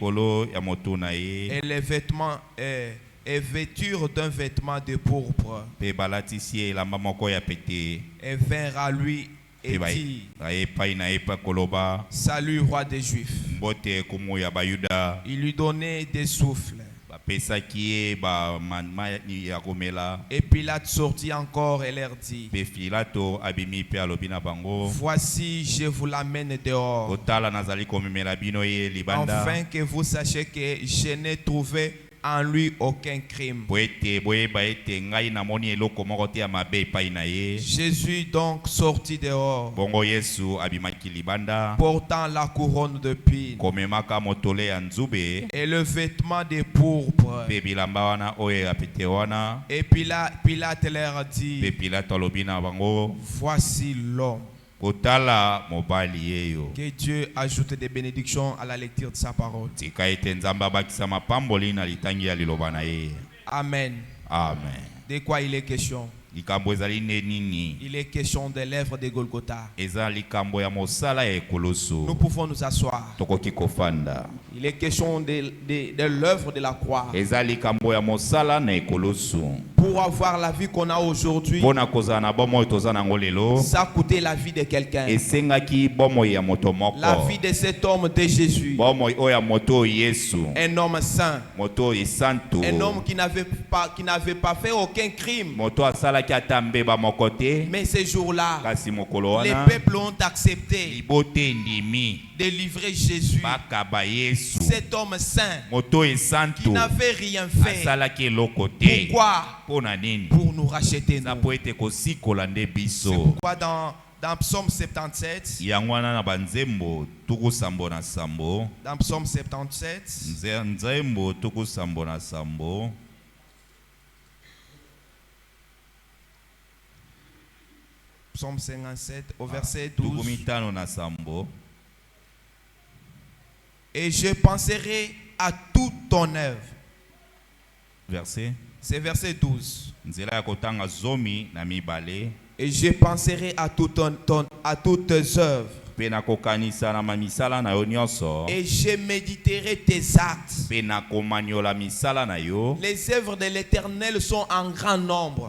Et les vêtements et vêture d'un vêtement de pourpre. Et vinrent à lui et dit: Salut, roi des Juifs. Il lui donnait des souffles. Et Pilate sortit encore et leur dit: Voici, je vous l'amène dehors, afin que vous sachiez que je n'ai trouvé en lui aucun crime. Jésus donc sortit dehors, portant la couronne de pine et le vêtement de pourpre. Et Pilate leur dit: Voici l'homme. Que Dieu ajoute des bénédictions à la lecture de sa parole. Amen. Amen. De quoi il est question? Il est question de l'œuvre de Golgotha. Nous pouvons nous asseoir. Il est question de l'œuvre de la croix. Pour avoir la vie qu'on a aujourd'hui, ça a coûté la vie de quelqu'un. La vie de cet homme de Jésus. Un homme saint. Un homme qui n'avait pas fait aucun crime. Mais ce jour-là, les peuples ont accepté de livrer Jésus, cet homme saint qui n'avait rien fait. Pourquoi? Pour nous racheter nous. C'est pourquoi dans Psaume 77, dans Psaume 77, Psaume 57 au verset 12. Et je penserai à toute ton œuvre. Verset. C'est verset 12. Et je penserai à toutes tes œuvres. Et je méditerai tes actes. Les œuvres de l'Éternel sont en grand nombre.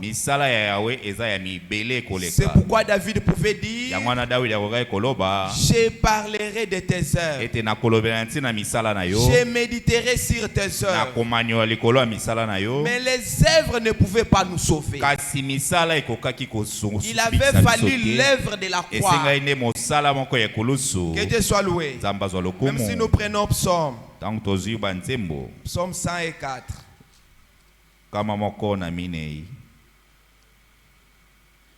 C'est pourquoi David pouvait dire: je parlerai de tes œuvres. Je méditerai sur tes œuvres. Mais les œuvres ne pouvaient pas nous sauver. Il avait fallu l'œuvre de la croix. Que Dieu soit loué. Même si nous prenons Psaume 104.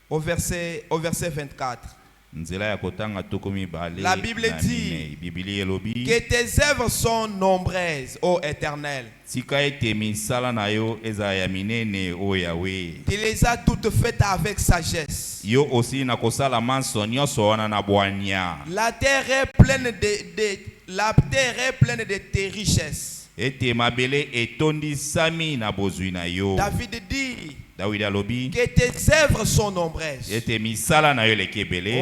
Au verset 24. La Bible dit que tes œuvres sont nombreuses, ô Éternel. Tu les as toutes faites avec sagesse. La terre est pleine de tes richesses. David dit que tes œuvres sont nombreuses.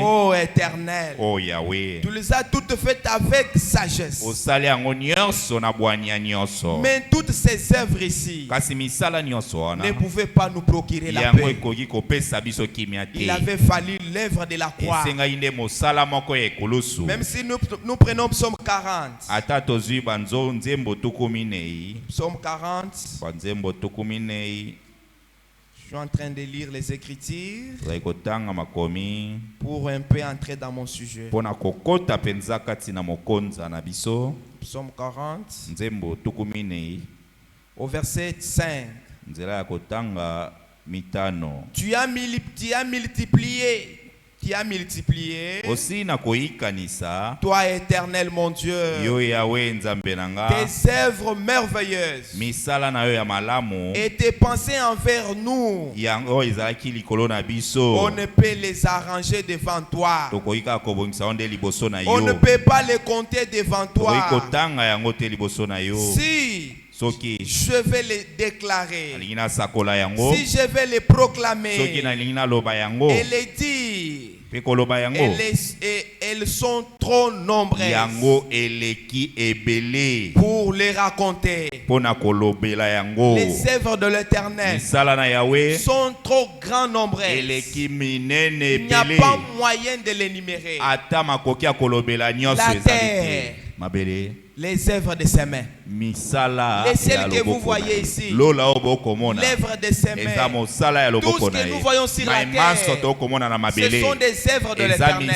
Oh Éternel, oh Yahweh, tu les as toutes faites avec sagesse. Mais toutes ces œuvres ici ne pouvaient pas nous procurer la paix. Il avait fallu l'œuvre de la croix. Même si nous prenons Psaume 40. Psaume 40. Je suis en train de lire les Écritures pour un peu entrer dans mon sujet. Psaume 40 au verset 5. Tu as multiplié. Toi, Éternel mon Dieu, tes œuvres merveilleuses et tes pensées envers nous, on ne peut les arranger devant toi. On ne peut pas les compter devant toi. Si je vais les déclarer, si je vais les proclamer et les dire, Elles sont trop nombreuses pour les raconter. Les œuvres de l'Éternel sont trop grand nombreuses. Il n'y a pas moyen de les énumérer. La terre, les œuvres de ses mains, les celles que vous voyez ici, l'œuvre de ses mains, tout ce que nous voyons sur la terre, ce sont des œuvres de l'Éternel.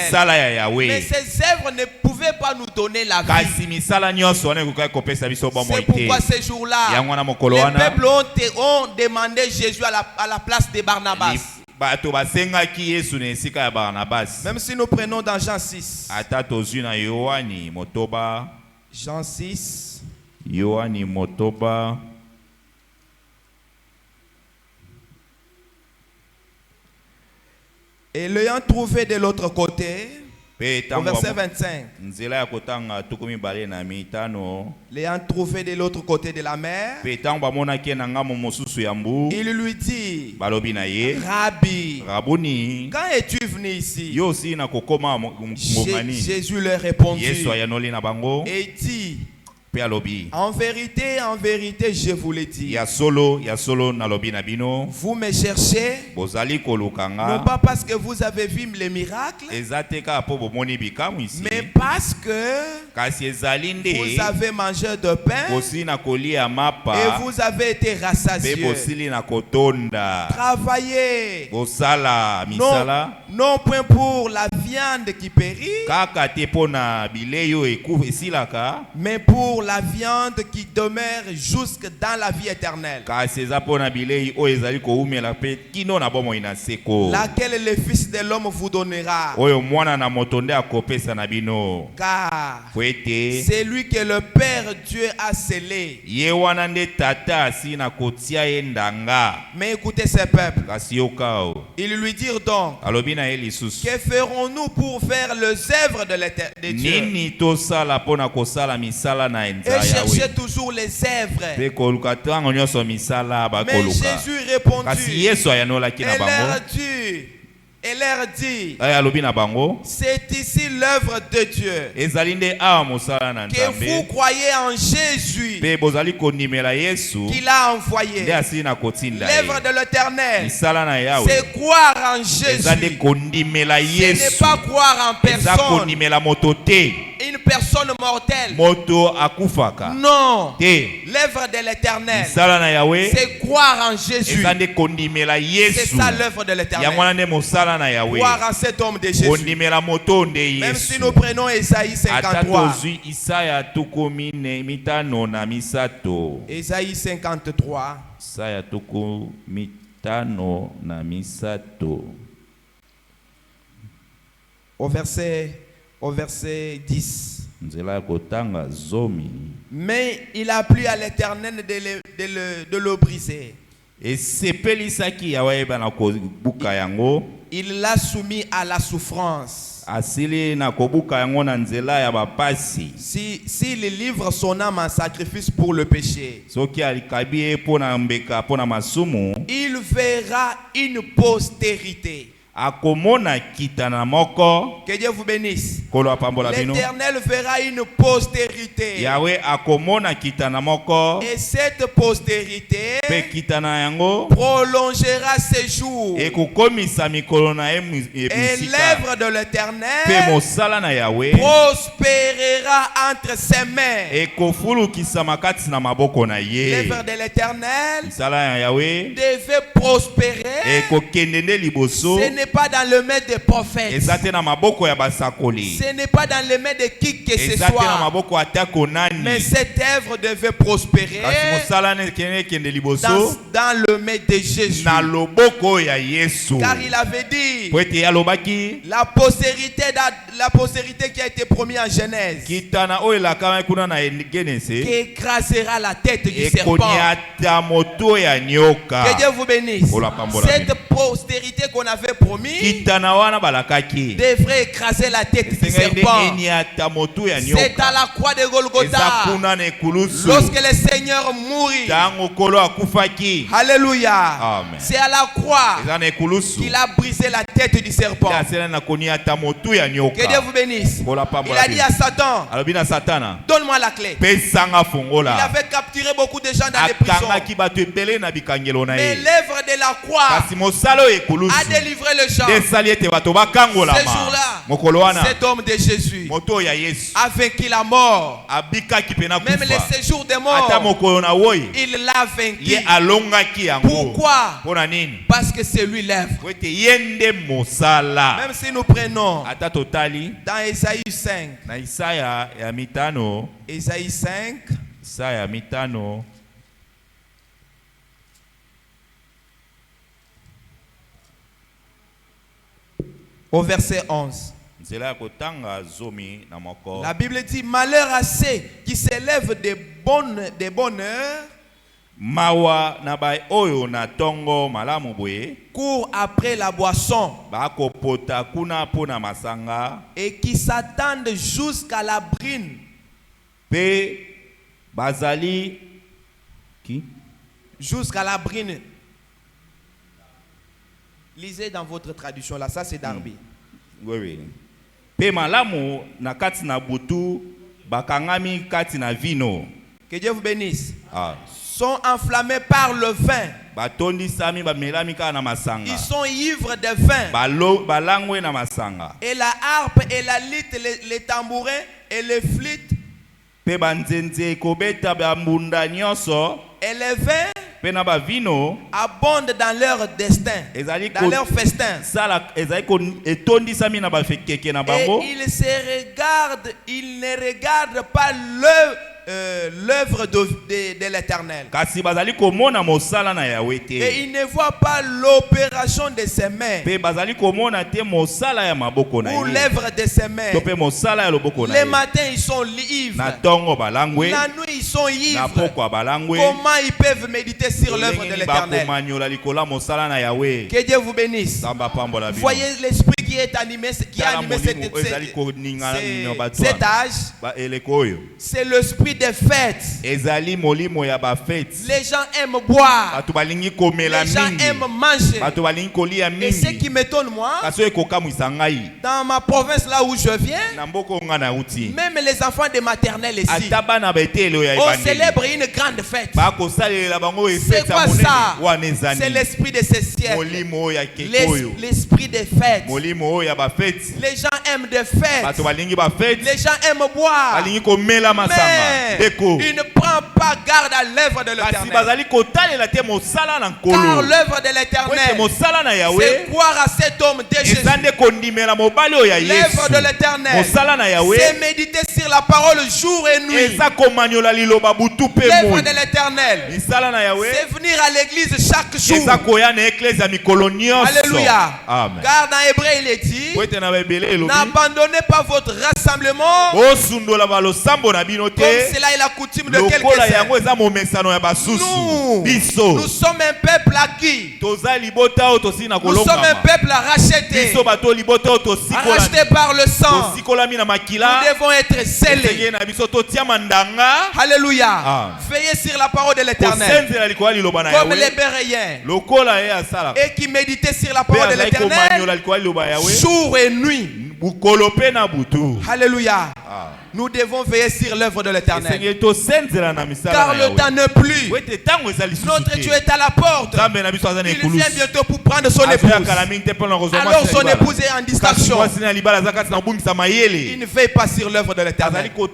Mais ces œuvres ne pouvaient pas nous donner la vie. C'est pourquoi ces jours-là, les peuples ont demandé Jésus à la place de Barnabas. Même si nous prenons dans Jean 6. Jean 6. Yohani Motoba. Et l'ayant trouvé de l'autre côté, au verset 25. L'ayant trouvé de l'autre côté de la mer, il lui dit, Rabbi, quand es-tu venu ici? Jésus leur répondit et dit, en vérité, je vous l'ai dit. Vous me cherchez, non pas parce que vous avez vu les miracles, mais parce que vous avez mangé de pain et vous avez été rassasiés. Travaillez, non point pour la viande qui périt, mais pour la viande qui demeure jusque dans la vie éternelle, laquelle le Fils de l'homme vous donnera. Car c'est lui que le Père Dieu a scellé. Mais écoutez ces peuples. Ils lui dirent donc, que ferons-nous pour faire les œuvres de Dieu? Et cherchez toujours les œuvres. Mais Jésus répondit et leur dit, c'est ici l'œuvre de Dieu, que vous croyez en Jésus qu'il a envoyé. L'œuvre de l'Éternel, c'est croire en Jésus. Ce n'est pas croire en personne, une personne mortelle. Non. L'œuvre de l'Éternel, c'est croire en Jésus. C'est ça l'œuvre de l'Éternel. Croire en cet homme de Jésus. Même si nous prenons Ésaïe 53. Ésaïe 53. Au verset 10. Mais il a plu à l'Éternel de le briser. Il l'a soumis à la souffrance. S'il livre son âme en sacrifice pour le péché, il verra une postérité. Que Dieu vous bénisse. L'Éternel verra une postérité. Et cette postérité prolongera ses jours. Et l'œuvre de l'Éternel prospérera entre ses mains. L'œuvre de l'Éternel devait prospérer. Ce n'est pas dans le main des prophètes. Ce n'est pas dans le main de qui que ce soit. Mais cette œuvre devait prospérer dans le main de Jésus. Car il avait dit, la postérité qui a été promise en Genèse, qui écrasera la tête du serpent. Que Dieu vous bénisse. Cette postérité qu'on avait promis commis devrait écraser la tête du serpent. C'est à la croix de Golgotha, lorsque le Seigneur mourit. Alléluia. C'est à la croix qu'il a brisé la tête du serpent. Que Dieu vous bénisse. Il a dit à Satan, donne-moi la clé. Il avait capturé beaucoup de gens dans les prisons. Mais l'œuvre de la croix a délivré les gens. Ce jour-là, cet homme de Jésus a vaincu la mort. Même les séjours des morts, il l'a vaincu. Pourquoi? Parce que c'est lui l'œuvre. Même si nous prenons dans Ésaïe 5, Ésaïe 5, au verset 11. La Bible dit, malheur à ceux qui s'élèvent des bonheurs, courent après la boisson et qui s'attendent jusqu'à la brine. Jusqu'à la brine. Lisez dans votre traduction là, ça c'est Darby. Oui, oui. Pe malamu na kati na butu bakangami kati na vino. Que Dieu vous bénisse. Sont enflammés par le vin. Ils sont ivres de vin. Et la harpe et la lyre, les tambourins et les flûtes et les vins abondent dans leur destin, dans leur festin. Et ils ne regardent pas l'œuvre de l'Éternel. Et il ne voit pas l'opération de ses mains ou l'œuvre de ses mains. Les matins ils sont ivres, la nuit ils sont ivres. Comment ils peuvent méditer sur l'œuvre de l'Éternel? Que Dieu vous bénisse. Voyez l'esprit qui est animé, qui a animé cet âge. C'est l'esprit des fêtes. Les gens aiment boire. Les gens aiment manger. Et ce qui m'étonne moi, dans ma province là où je viens, même les enfants de maternelle ici, on célèbre une grande fête. C'est quoi ça? C'est l'esprit de ce siècle. L'esprit des fêtes. Les gens aiment des fêtes. Les gens aiment boire. Mais il ne prend pas garde à l'œuvre de l'Éternel. Car l'œuvre de l'Éternel, c'est croire à cet homme de Jésus. L'œuvre de l'Éternel, c'est méditer sur la parole jour et nuit. L'œuvre de l'Éternel, c'est venir à l'église chaque jour. Alléluia. Car dans Hébreu il est dit, n'abandonnez pas votre rassemblement comme cela est la coutume de quelques-uns. Nous sommes un peuple acquis. Nous sommes un peuple racheté, racheté par le sang. Nous devons être scellés. Alléluia. Veillez sur la parole de l'Éternel comme les Béréens, et qui méditaient sur la parole de l'Éternel jour et nuit. Alléluia. Nous devons veiller sur l'œuvre de l'Éternel. Car le temps n'est plus. Notre Dieu est à la porte. Il vient bientôt pour prendre son épouse. Alors son épouse est en distraction. Il ne veille pas sur l'œuvre de l'Éternel. Il ne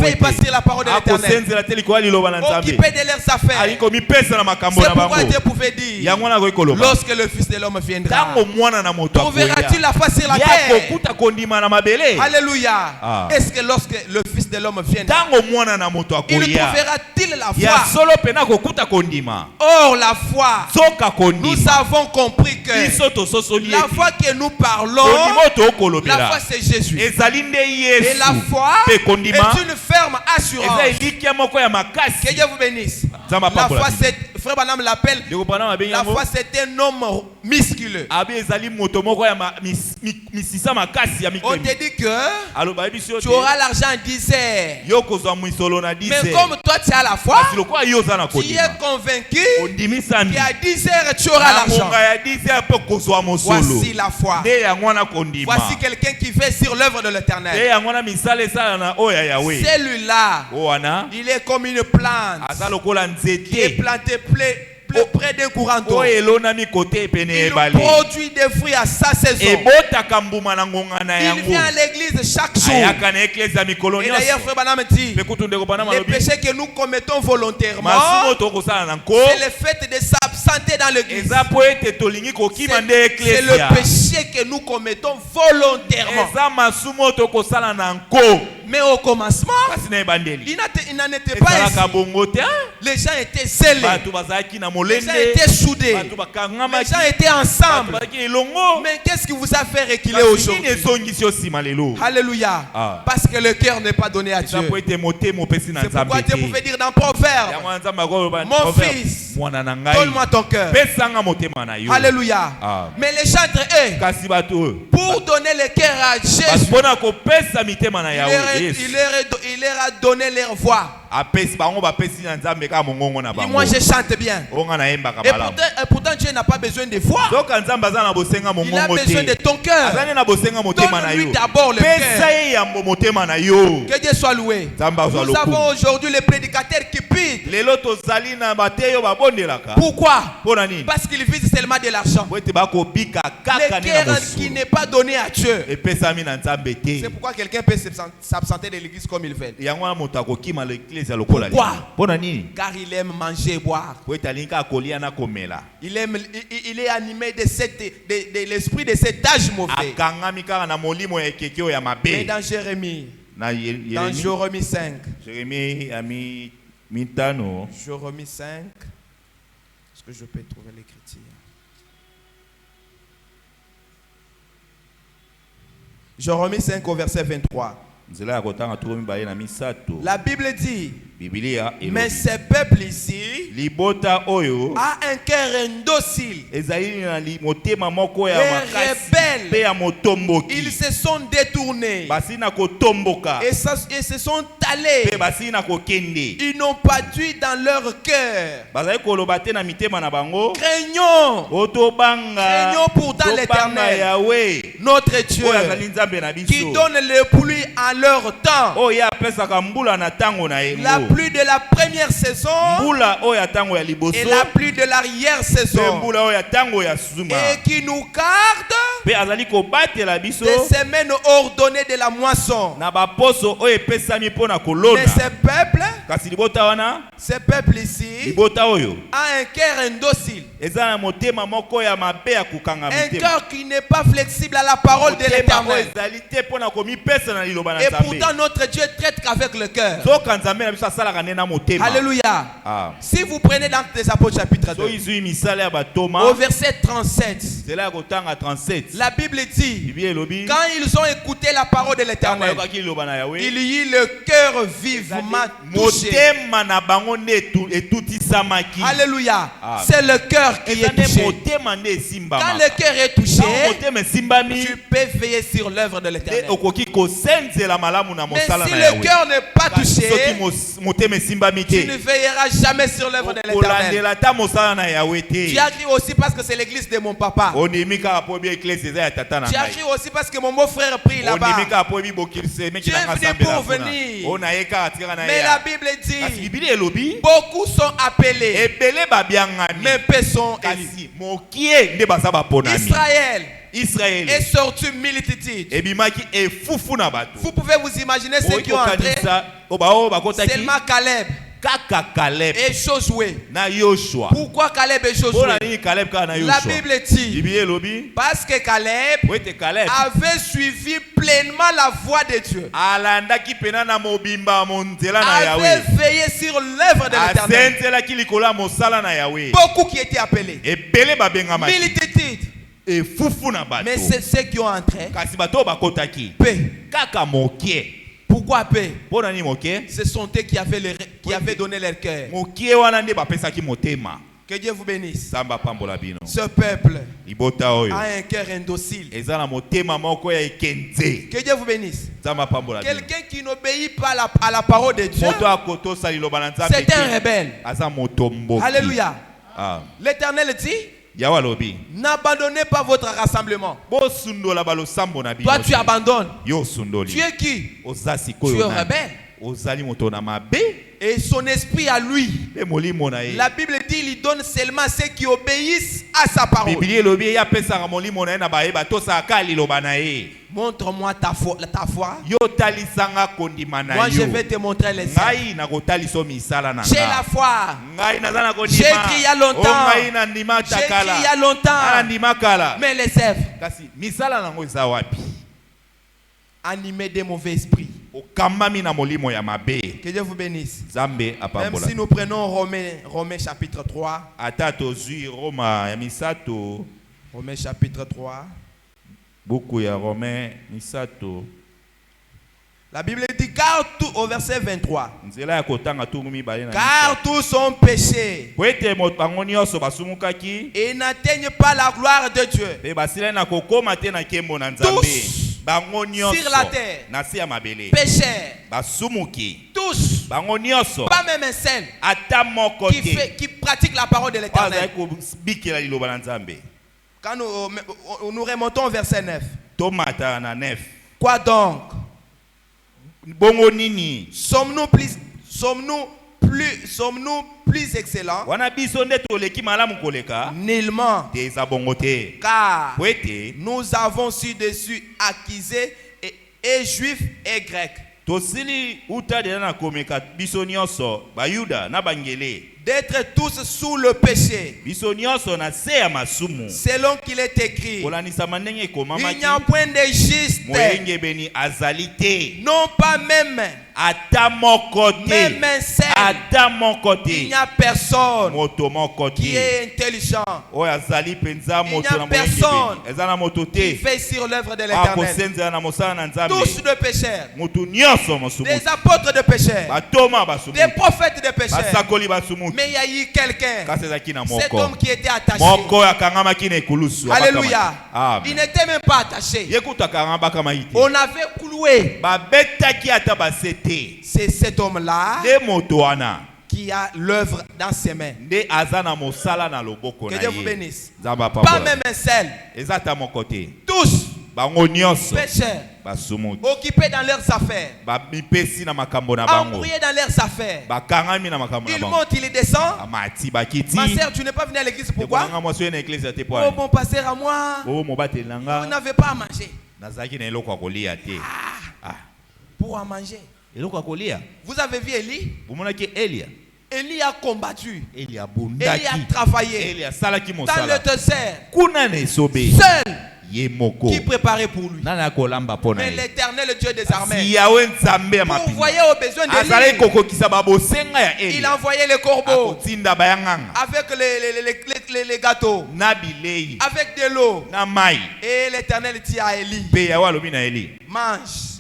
veille pas sur la parole de l'Éternel. Occupés de leurs affaires. C'est pourquoi Dieu pouvait dire, lorsque le Fils de l'homme viendra, trouveras-tu la face sur la terre? Alléluia. Est-ce que lorsque le Fils de l'homme viendra, il trouvera-t-il la foi? Or la foi, nous avons compris que la foi que nous parlons, la foi c'est Jésus. Et la foi est une ferme assurance. Que Dieu vous bénisse. La foi frère Branham l'appelle. La foi, c'est un homme musculeux. On te dit que tu auras l'argent en 10 heures. Mais comme toi tu as la foi, tu es convaincu qu'à 10 heures tu auras l'argent. Voici la foi. Voici quelqu'un qui fait sur l'œuvre de l'Éternel. Celui-là, il est comme une plante qui est plantée près d'un courant d'eau. Il produit des fruits à sa saison. Il vient à l'église chaque jour. Et d'ailleurs, frère Branham dit, les péchés que nous commettons volontairement, c'est le fait de s'absenter dans l'église. C'est le péché que nous commettons volontairement. Mais au commencement, il n'en était pas ainsi. Les gens étaient zélés. Les gens étaient soudés. Les gens étaient ensemble. Mais qu'est-ce qui vous a fait reculer aujourd'hui? Alléluia. Parce que le cœur n'est pas donné à Dieu. C'est pourquoi Dieu pouvait dire dans Proverbe, mon fils, donne-moi ton cœur. Alléluia. Mais les chantres, pour donner le cœur à Jésus, il leur a donné leur voix. Et moi je chante bien. Et pourtant Dieu n'a pas besoin de voix. Il a besoin de ton cœur. Donne-lui d'abord le cœur. Que Dieu soit loué. Nous avons aujourd'hui les prédicateurs qui pident. Pourquoi? Parce qu'ils visent seulement de l'argent. Le cœur qui n'est pas donné à Dieu. C'est pourquoi quelqu'un peut s'absenter de l'église comme il veut. Pourquoi? Car il aime manger et boire. Il est animé de l'esprit de cet âge mauvais. Mais dans Jérémie 5. Jérémie 5. Est-ce que je peux trouver l'écriture? Jérémie 5 au verset 23. La Bible dit, mais ce peuple ici a un cœur indocile et rebelle. Ils se sont détournés et se sont allés. Ils n'ont pas dû dans leur cœur. Craignons pourtant l'Éternel, notre Dieu, qui donne le pluie à leur temps. La pluie de la première saison et la pluie de l'arrière saison, et qui nous garde des semaines ordonnées de la moisson. Mais ce peuple ici a un cœur indocile, un cœur qui n'est pas flexible à la parole de l'Éternel. Et pourtant notre Dieu traite qu'avec le cœur. Alléluia. Si vous prenez dans les Apôtres chapitre 2 au verset 37, la Bible dit, quand ils ont écouté la parole de l'Éternel, il y eut le cœur vivement touché. Alléluia. C'est le cœur qui est touché. Quand le cœur est touché, tu peux veiller sur l'œuvre de l'Éternel. Mais si le cœur n'est pas touché, tu ne veilleras jamais sur l'œuvre de l'Éternel. Tu as crié aussi parce que c'est l'église de mon papa. Tu as crié aussi parce que mon beau-frère prie là-bas. Tu es venu pour venir. Mais la Bible dit, beaucoup sont appelés, mais peu sont élus. Israël est sorti multitude. Vous pouvez vous imaginer ceux qui ont entré. Seulement Caleb et Josué. Pourquoi Caleb et Josué? La Bible dit, parce que Caleb avait suivi pleinement la voie de Dieu, avait veillé sur l'œuvre de l'Éternel. Beaucoup qui étaient appelés, multitude. Mais c'est ceux qui ont entré. Pourquoi peu? Ce sont eux qui avaient donné leur cœur. Que Dieu vous bénisse. Samba pambola bino. Ce peuple Libota oyo a un cœur indocile. ezana motema moko ya ekenze. Que Dieu vous bénisse. Samba pambola bino. Quelqu'un qui n'obéit pas à la parole de Dieu, Moto akoto saliloba na Nzambe. c'est un rebelle. Aza moto mboki. Alléluia. Ah. L'Éternel dit, Yawa lobi. n'abandonnez pas votre rassemblement. Bo sundola balo sambo na bino. Toi tu abandonnes. Yo sundoli. Tu es qui? Ozasi Tu koyo es na. rebelle. Ozali moto na mabe. Et son esprit à lui. La Bible dit il donne seulement à ceux qui obéissent à sa parole. Montre-moi ta foi. Moi je vais te montrer les signes. J'ai la foi. J'ai écrit il y a longtemps. J'ai écrit il y a longtemps. Mais les œuvres. Animés des mauvais esprits. Que Dieu vous bénisse. Même si nous prenons Romains chapitre 3. Romains chapitre 3. La Bible dit car tout, au verset 23. Car tous sont péchés et n'atteignent pas la gloire de Dieu. Tous sur la terre, pécheurs, tous, pas même un seul qui pratique la parole de l'Éternel. Quand nous remontons au verset 9. Quoi donc? Sommes-nous plus excellents? Nullement. Car nous avons ci-dessus accusé et juifs et grecs d'être tous sous le péché, selon qu'il est écrit, il n'y a point de juste, non pas même un seul, il n'y a personne qui est intelligent, il n'y a personne qui fait sur l'œuvre de l'Éternel. Tous de pécheurs, des apôtres de pécheurs, des prophètes de pécheurs. Mais il y a eu quelqu'un, cet homme qui était attaché. Alléluia. Il n'était même pas attaché. On avait cloué. C'est cet homme-là qui a l'œuvre dans ses mains. Que Dieu vous bénisse. Pas même un seul. Tous pécheurs, occupés dans leurs affaires, embrouillés dans leurs affaires. Il monte, il descend. Ma sœur, tu n'es pas venue à l'église, pourquoi? Oh mon pasteur, à moi, vous n'avez pas à manger. Pour à manger. Vous avez vu Élie? Élie a combattu. Élie a travaillé dans le désert, seul, qui préparait pour lui. Mais l'Éternel Dieu des armées, pour voyer aux besoins de l'île, il a envoyé les corbeaux avec les gâteaux, avec de l'eau. Et l'Éternel dit à Élie, mange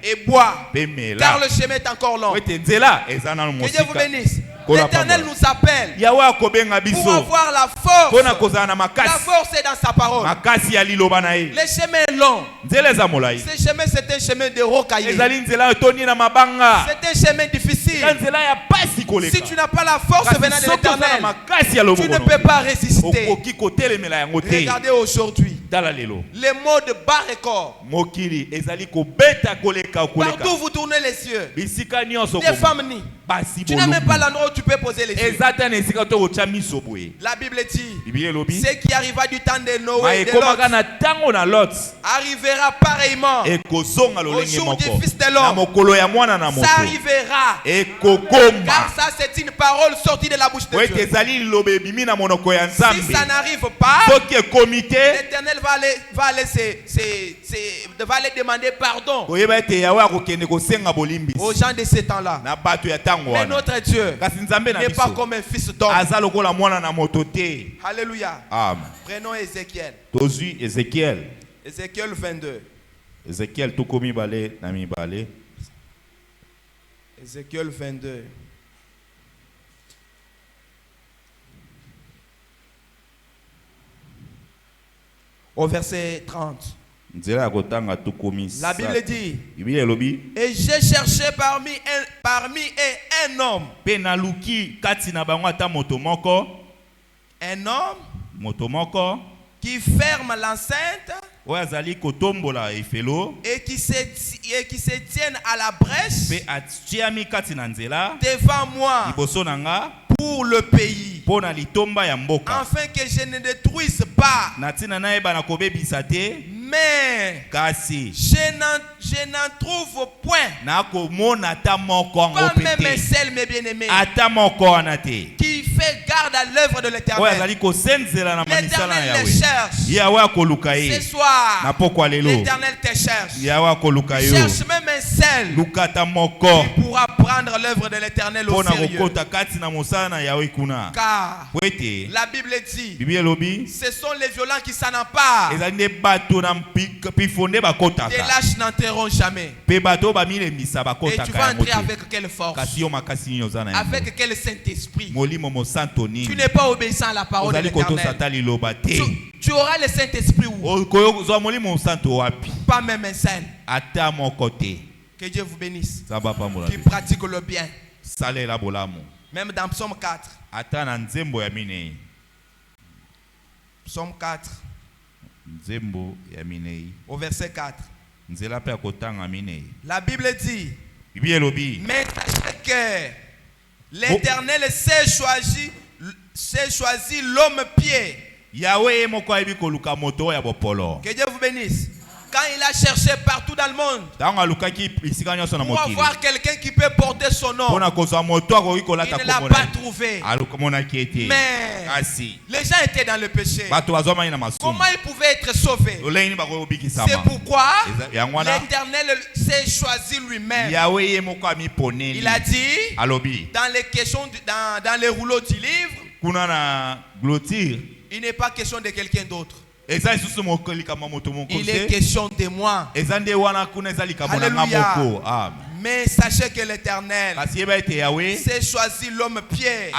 et bois, car le chemin est encore long. Que Dieu vous bénisse. L'Éternel nous appelle pour avoir la force. La force est dans sa parole. Le chemin est long. Ce chemin, c'est un chemin de rocaillé. C'est un chemin difficile. Si tu n'as pas la force venant de l'Éternel, tu ne peux pas résister. Regardez aujourd'hui les mots de bas record. Partout vous tournez les yeux, des femmes nues. Tu n'as même pas l'endroit où tu peux poser les yeux. La Bible dit, ce qui arriva du temps de Noé et de Lot arrivera pareillement au jour du Fils de l'homme. Ça arrivera, car ça c'est une parole sortie de la bouche de Dieu. Si ça n'arrive pas, l'Éternel va les demander pardon aux gens de ce temps-là. Mais notre Dieu n'est pas comme un fils d'homme. Alléluia. Prenons Ézéchiel. Ézéchiel 22. Ézéchiel 22. Au verset 30. La Bible dit, et j'ai cherché parmi un homme. Un homme qui ferme l'enceinte et qui se tienne à la brèche devant moi pour le pays, afin que je ne détruise pas. Mais je n'en trouve point. Pas même un seul, mes bien-aimés, qui fait garde à l'œuvre de l'Éternel. L'Éternel les cherche. Ce soir, l'Éternel te cherche. Cherche même un seul qui pourra prendre l'œuvre de l'Éternel au sérieux. Car la Bible dit, ce sont les violents qui s'en emparent. Les lâches n'entreront jamais. Et tu vas entrer avec quelle force? Avec quel Saint-Esprit? Tu n'es pas obéissant à la parole de l'Éternel. Tu auras le Saint-Esprit où? Pas même un seul. Que Dieu vous bénisse. Qui pratique le bien. Même dans Psaume 4. Psaume 4. Au verset 4. La Bible dit, mais sachez que l'Éternel s'est choisi l'homme pied. Que Dieu vous bénisse. Quand il a cherché partout dans le monde pour avoir quelqu'un qui peut porter son nom, il ne l'a pas trouvé. Mais les gens étaient dans le péché. Comment ils pouvaient être sauvés? C'est pourquoi l'Éternel s'est choisi lui-même. Il a dit dans les questions, dans les rouleaux du livre, il n'est pas question de quelqu'un d'autre. Il est question de moi. Alléluia. Mais sachez que l'Éternel s'est choisi l'homme pied.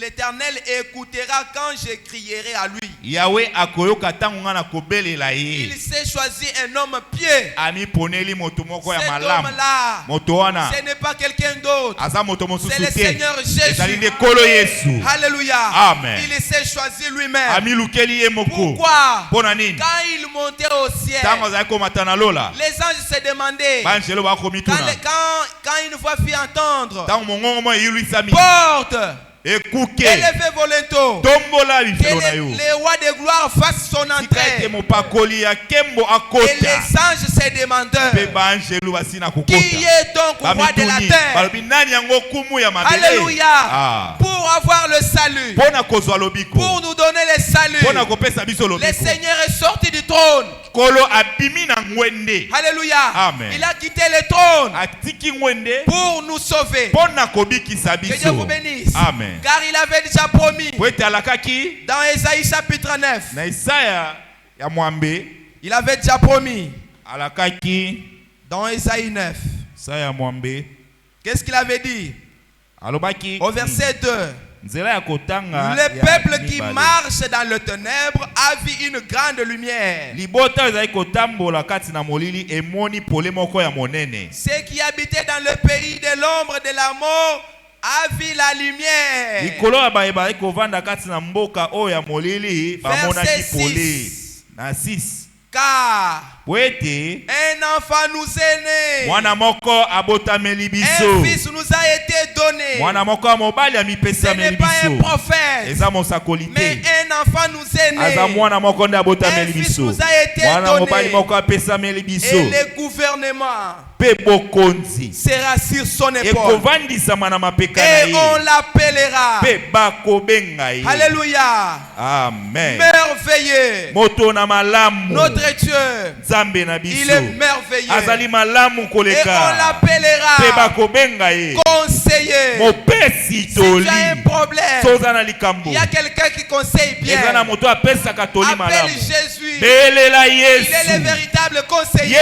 L'Éternel écoutera quand je crierai à lui. Il s'est choisi un homme pied. Cet homme-là, ce n'est pas quelqu'un d'autre. C'est le Seigneur Jésus. Alléluia. Amen. Il s'est choisi lui-même. Pourquoi? Quand il montait au ciel, les anges se demandaient, quand une voix fit entendre, porte, élevez vos linteaux, que les rois de gloire fassent son entrée. Et les anges se demandent, qui est donc roi de la terre? Alléluia. Pour avoir le salut, pour nous donner le salut, le Seigneur est sorti du trône. Alléluia. Amen. Il a quitté le trône pour nous sauver. Que Dieu vous bénisse. Amen. Car il avait déjà promis dans Ésaïe chapitre 9. Il avait déjà promis dans Ésaïe 9. Qu'est-ce qu'il avait dit? Au verset 2. Le peuple qui marche dans le ténèbre a vu une grande lumière. Ceux qui habitaient dans le pays de l'ombre de la mort a vu la lumière. Verset 6. Car un enfant nous est né, un fils nous a été donné. Ce n'est pas un prophète, mais un enfant nous est né, un fils nous a été donné, et le gouvernement sera sur son épaule, et on l'appellera. Alléluia. Amen. Merveilleux. Notre Dieu, il est merveilleux. Et on l'appellera conseiller. Si tu as un problème, il y a quelqu'un qui conseille bien. Appelle Jésus. Il est le véritable conseiller.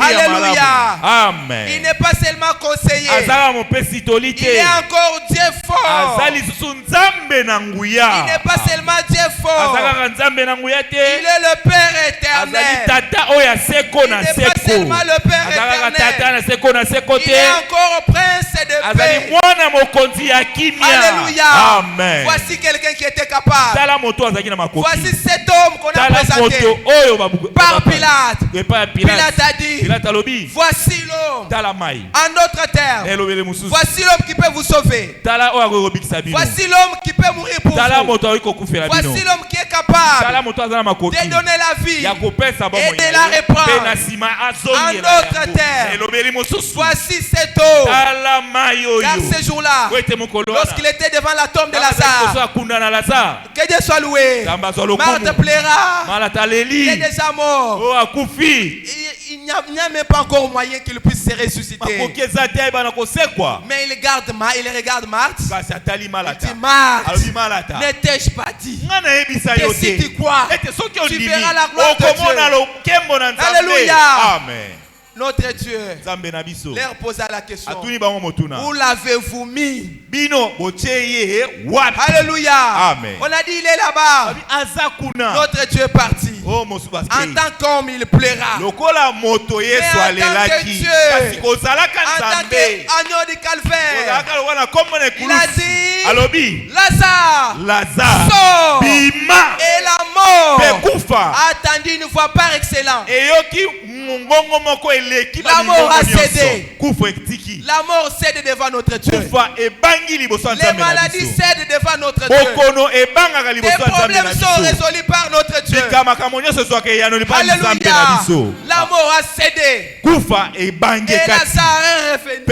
Alléluia. Amen. Il n'est pas seulement conseiller. Il est encore Dieu fort. Il n'est pas seulement Dieu fort. Il est le Père éternel. Il n'est pas seulement le Père éternel. Il est encore Prince de paix. Alléluia. Amen. Voici quelqu'un qui était capable. Voici cet homme qu'on a présenté par Pilate. Pilate a dit, voici l'homme. En d'autres termes, voici l'homme qui peut vous sauver. Voici l'homme qui peut mourir pour vous. Voici l'homme qui est capable de donner la vie et de la reprendre. En d'autres termes, voici cet homme. Car ce jour-là, lorsqu'il était devant la tombe de Lazare, que Dieu soit loué, Marthe plaira, il est déjà mort. Il n'y a même pas encore moyen qu'il puisse se ressusciter. Mais il regarde Marthe. Il dit, Marthe, n'étais-je pas dit que si tu crois, tu verras la gloire de Dieu. Alléluia. Amen. Notre Dieu leur posa la question, où l'avez-vous mis? Alléluia. Amen. On a dit il est là-bas. Notre Dieu est parti. En tant qu'homme il plaira. Mais en tant que Dieu, en tant qu'agneau du calvaire, il a dit, Lazare sort. Et la mort a attendu une fois par excellence. La mort a cédé. La mort cède devant notre Dieu. Les maladies cèdent devant notre Dieu. Les problèmes sont résolus par notre Dieu. Alléluia. La mort a cédé. Et Lazare est revenu.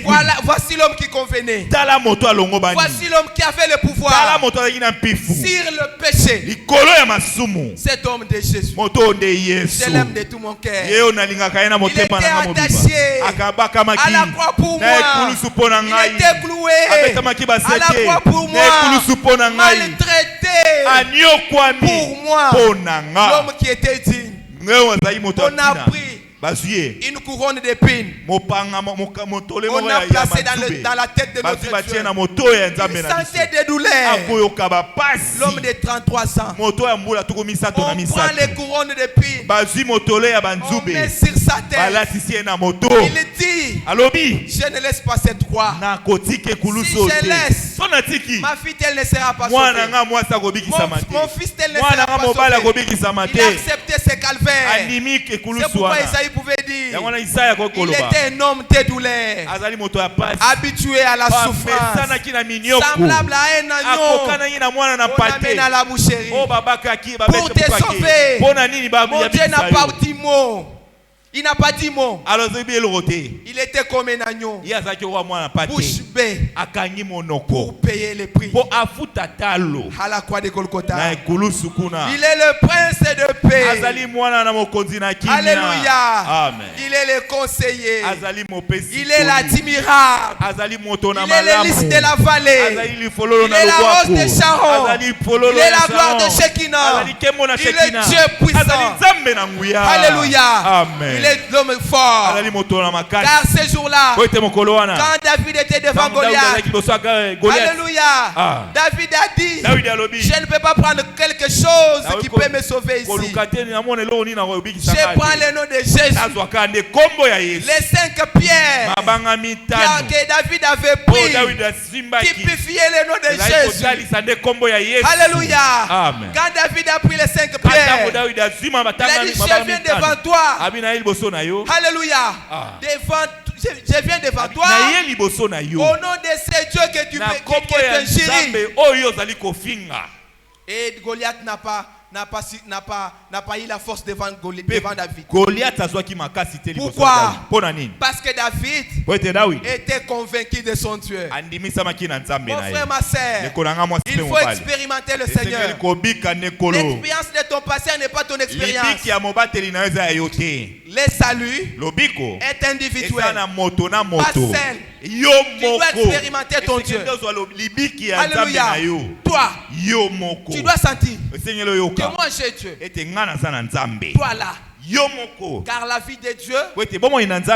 Voilà, voici l'homme qui convenait. Voici l'homme qui avait le pouvoir sur le péché. Cet homme de Jésus. Je l'aime de tout mon cœur. Il était attaché à la croix pour moi. Il était cloué à la croix pour moi. Maltraité pour moi. L'homme qui était digne. On a pris une couronne d'épines. On a placé dans la tête de notre Dieu. Il sentait des douleurs. L'homme de 33 ans. On prend les couronnes d'épines. On met sur sa tête. Il dit, je ne laisse pas cette croix. Si je laisse, ma fille elle ne sera pas sauvée. Mon fils elle ne sera pas sauvé. Il a accepté ce calvaire. C'est pourquoi Isaïe pouvait dire, il était un homme de douleur, habitué à la souffrance, semblable à un agneau qu'on amène à la boucherie pour te sauver. Mon Dieu n'a pas dit mot. Il n'a pas dit mot. Il était comme un agneau, bouche bée, pour payer les prix à la croix de Golgotha. Il est le prince de paix. Alléluia. Amen. Il est le conseiller. Il est l'admirable. Il est le lys de la vallée. Il est la rose de Sharon. Il est la gloire de Shekinah. Il est Dieu puissant. Alléluia. Amen. Il est l'homme fort. Car ce jour-là, quand David était devant Goliath, alléluia, David a dit, je ne peux pas prendre quelque chose qui peut me sauver ici. Je prends le nom de Jésus. Les 5 pierres que David avait pris, qui purifiaient le nom de Jésus. Alléluia. Quand David a pris les 5 pierres, il a dit, je viens devant toi. Alléluia. Je viens devant toi au nom de ce Dieu que tu veux, qui est un chéri. Et Goliath n'a pas n'a pas eu la force devant David. Pourquoi? Parce que David était convaincu de son Dieu. Mon frère, ma sœur, il faut expérimenter le Seigneur. L'expérience de ton passé n'est pas ton expérience. Le salut est individuel, pas seul. Tu dois expérimenter ton Dieu. Alléluia. Toi, tu dois sentir que moi j'ai Dieu. Toi là. Car la vie de Dieu,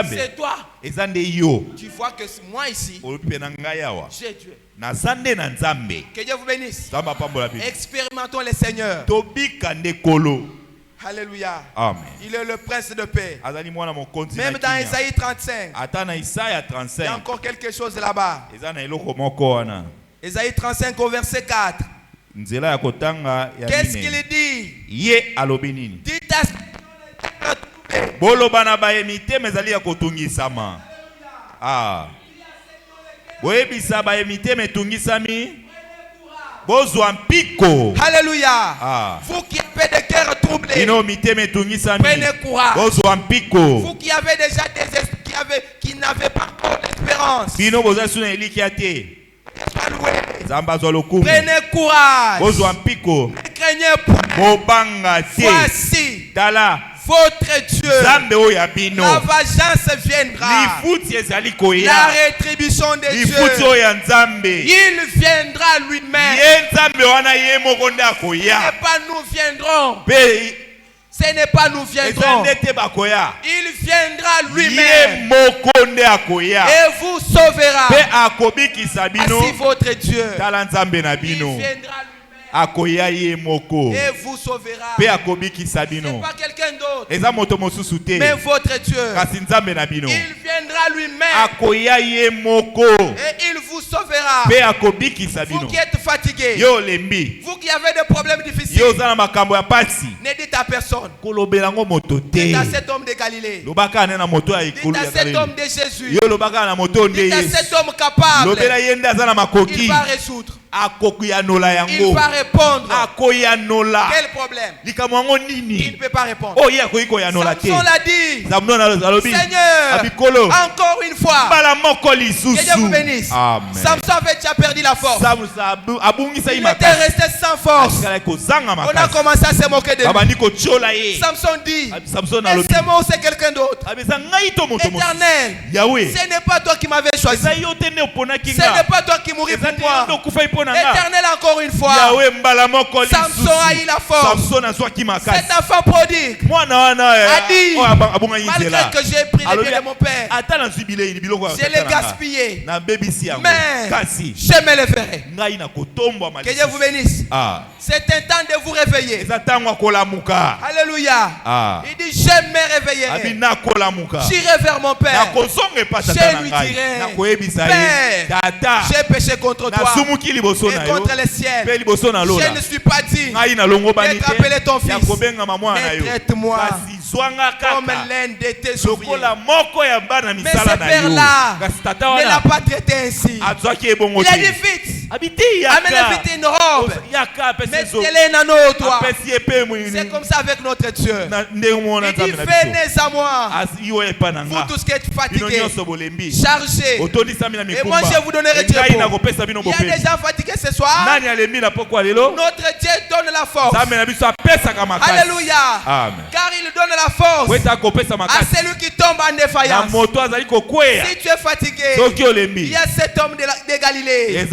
c'est toi. Tu vois que moi ici, j'ai Dieu. Que Dieu vous bénisse. Expérimentons le Seigneur. Alléluia. Amen. Il est le prince de paix. Même dans Isaïe 35, il y a encore quelque chose là-bas. Isaïe 35 au verset 4. Qu'est-ce qu'il dit? Dites à bolobana baemite mezali ya kotungisama. Boyebisa baemite metungisami. Bozwa mpiko. Alléluia. Vous qui avez des cœurs troublés, prenez courage. Bozwa mpiko. Vous qui avez déjà qui n'avaient pas encore d'espérance, prenez courage. Bozwa mpiko. Ne craignez point. Voici votre Dieu. La vengeance viendra. La rétribution de Dieu. Il viendra lui-même. Ce n'est pas nous viendrons. Ce n'est pas nous viendrons. Il viendra lui-même et vous sauvera. Ainsi votre Dieu. Il viendra lui-même et vous sauvera. Ce n'est pas quelqu'un d'autre, mais votre Dieu. Il viendra lui-même et il vous sauvera. Vous qui êtes fatigués, vous qui avez des problèmes difficiles, ne dites à personne. Dites à cet homme de Galilée. Dites à cet homme de Jésus. Dites à cet homme capable. Il va résoudre. Il va répondre. Quel problème? Il ne peut pas répondre. Samson l'a dit. Seigneur, encore une fois, que Dieu vous bénisse. Samson avait déjà perdu la force. Il était resté sans force. On a commencé à se moquer de lui. Samson dit, est-ce moi ou c'est quelqu'un d'autre? Éternel, ce n'est pas toi qui m'avais choisi. Ce n'est pas toi qui mouris pour moi. Éternel, encore une fois, Samson a eu la force. Cet enfant prodigue a dit, malgré que j'ai pris les biens de mon père, je l'ai gaspillé, mais je me lèverai. Que Dieu vous bénisse. C'est un temps de vous réveiller. Alléluia. Il dit, je me réveillerai. J'irai vers mon père. Je lui dirai, Père, j'ai péché contre toi et contre le ciel. Je ne suis pas digne d'être appelé ton fils. Mais traite-moi comme l'un de tes ouvriers. Mais ce père-là ne l'a pas traité ainsi. Il a dit vite, amenez vite une robe, mettez-les dans nos toits. C'est comme ça avec notre Dieu. Il dit, venez à moi, vous tous qui êtes fatigués, chargés, et moi je vous donnerai du repos. Il y a des gens fatigués ce soir. Notre Dieu donne la force. Alléluia. Car il donne la force à celui qui tombe en défaillance. Si tu es fatigué, il y a cet homme de Galilée,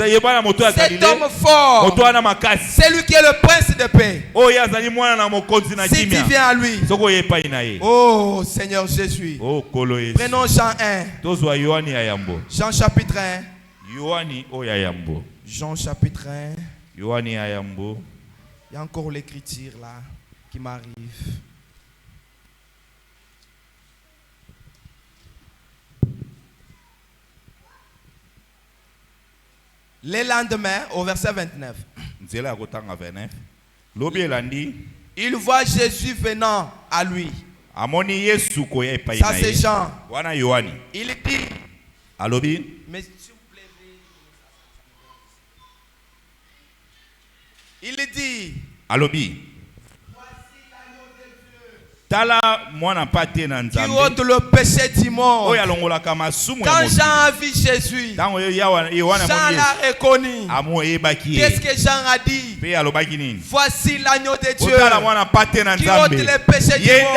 cet homme fort, celui qui est le prince de paix. Si tu viens à lui, oh Seignur Jésus, prenons Jean 1, Jean chapitre 1, Jean chapitre 1. Il y a encore l'écriture là qui m'arrive. Le lendemain, au verset 29, il voit Jésus venant à lui. Ça c'est Jean. Il dit, mais il dit, qui ôte le péché du monde. Quand Jean a vu Jésus, Jean l'a reconnu. Qu'est-ce que Jean a dit? Voici l'agneau de Dieu qui ôte les péchés du monde.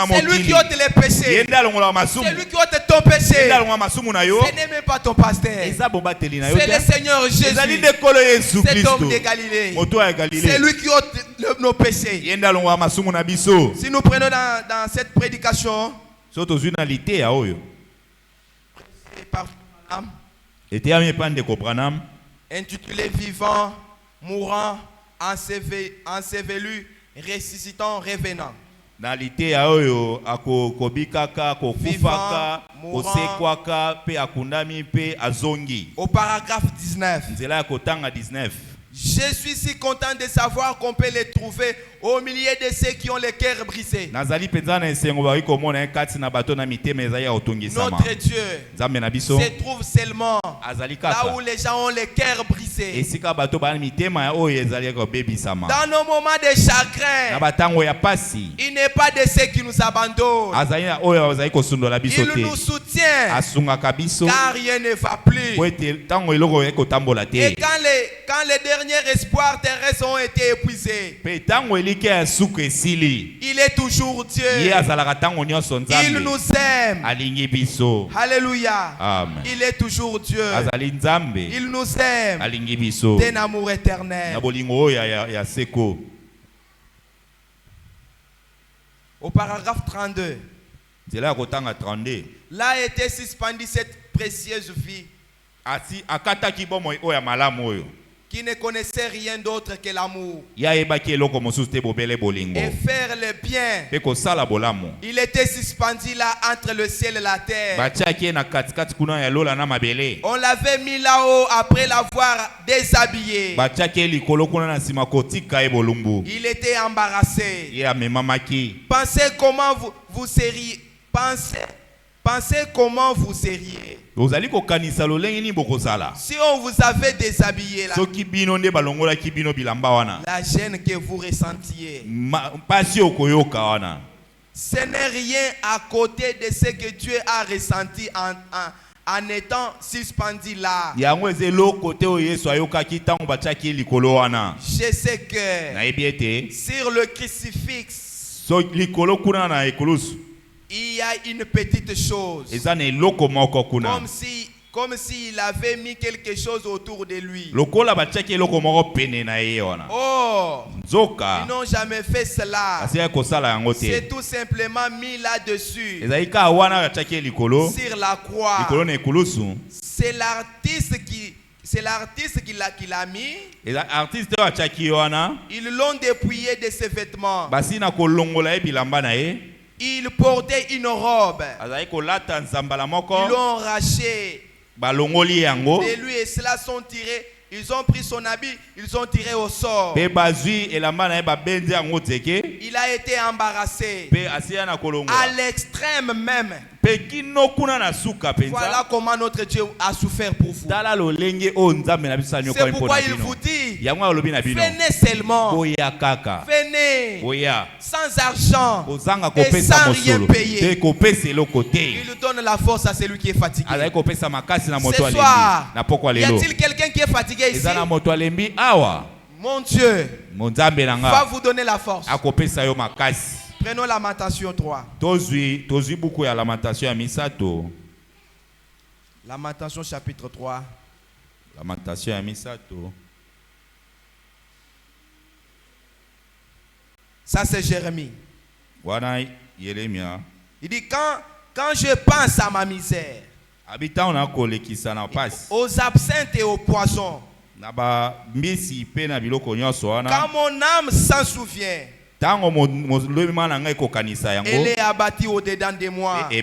C'est lui qui ôte les péchés. C'est lui qui ôte ton péché. Ce n'est même pas ton pasteur. C'est le Seigneur Jésus. Cet homme de Galilée. C'est lui qui ôte nos péchés. Si nous prenons dans cette prédication, intitulé Vivant, mourant, enseveli, ressuscitant, revenant. Au paragraphe 19. Je suis si content de savoir qu'on peut les trouver au milieu de ceux qui ont le cœur brisé. Notre Dieu se trouve seulement là où les gens ont le cœur brisé. Dans nos moments de chagrin, il n'est pas de ceux qui nous abandonnent. Il nous soutient car rien ne va plus. Et quand les derniers espoirs terrestres ont été épuisés, il est toujours Dieu. Il nous aime. Alléluia. Amen. Il est toujours Dieu. Il nous aime d'un amour éternel. Au paragraphe 32, là a été suspendue cette précieuse vie qui ne connaissait rien d'autre que l'amour et faire le bien. Il était suspendu là entre le ciel et la terre. On l'avait mis là-haut après l'avoir déshabillé. Il était embarrassé. Pensez comment vous seriez. Pensez comment vous seriez si on vous avait déshabillé là. La gêne que vous ressentiez, ce n'est rien à côté de ce que Dieu a ressenti en étant suspendu là. Je sais que sur le crucifix, il y a une petite chose, comme s'il avait mis quelque chose autour de lui. Oh, ils n'ont jamais fait cela. C'est tout simplement mis là-dessus, sur la croix. C'est l'artiste qui l'a mis. Ils l'ont dépouillé de ses vêtements. Il portait une robe. Ils l'ont arraché de lui et cela sont tirés. Ils ont pris son habit, ils ont tiré au sort. Il a été embarrassé à l'extrême même. Voilà comment notre Dieu a souffert pour vous. C'est pourquoi il vous dit, venez seulement, venez sans argent et sans rien payer. Il donne la force à celui qui est fatigué. Ce soir, y a-t-il quelqu'un qui est fatigué ici? Mon Dieu va vous donner la force. Prenons Lamentation 3. Lamentation chapitre 3. Ça c'est Jérémie. Il dit quand je pense à ma misère, aux absinthes et aux poisons, quand mon âme s'en souvient, elle est abattue au-dedans de moi. Mais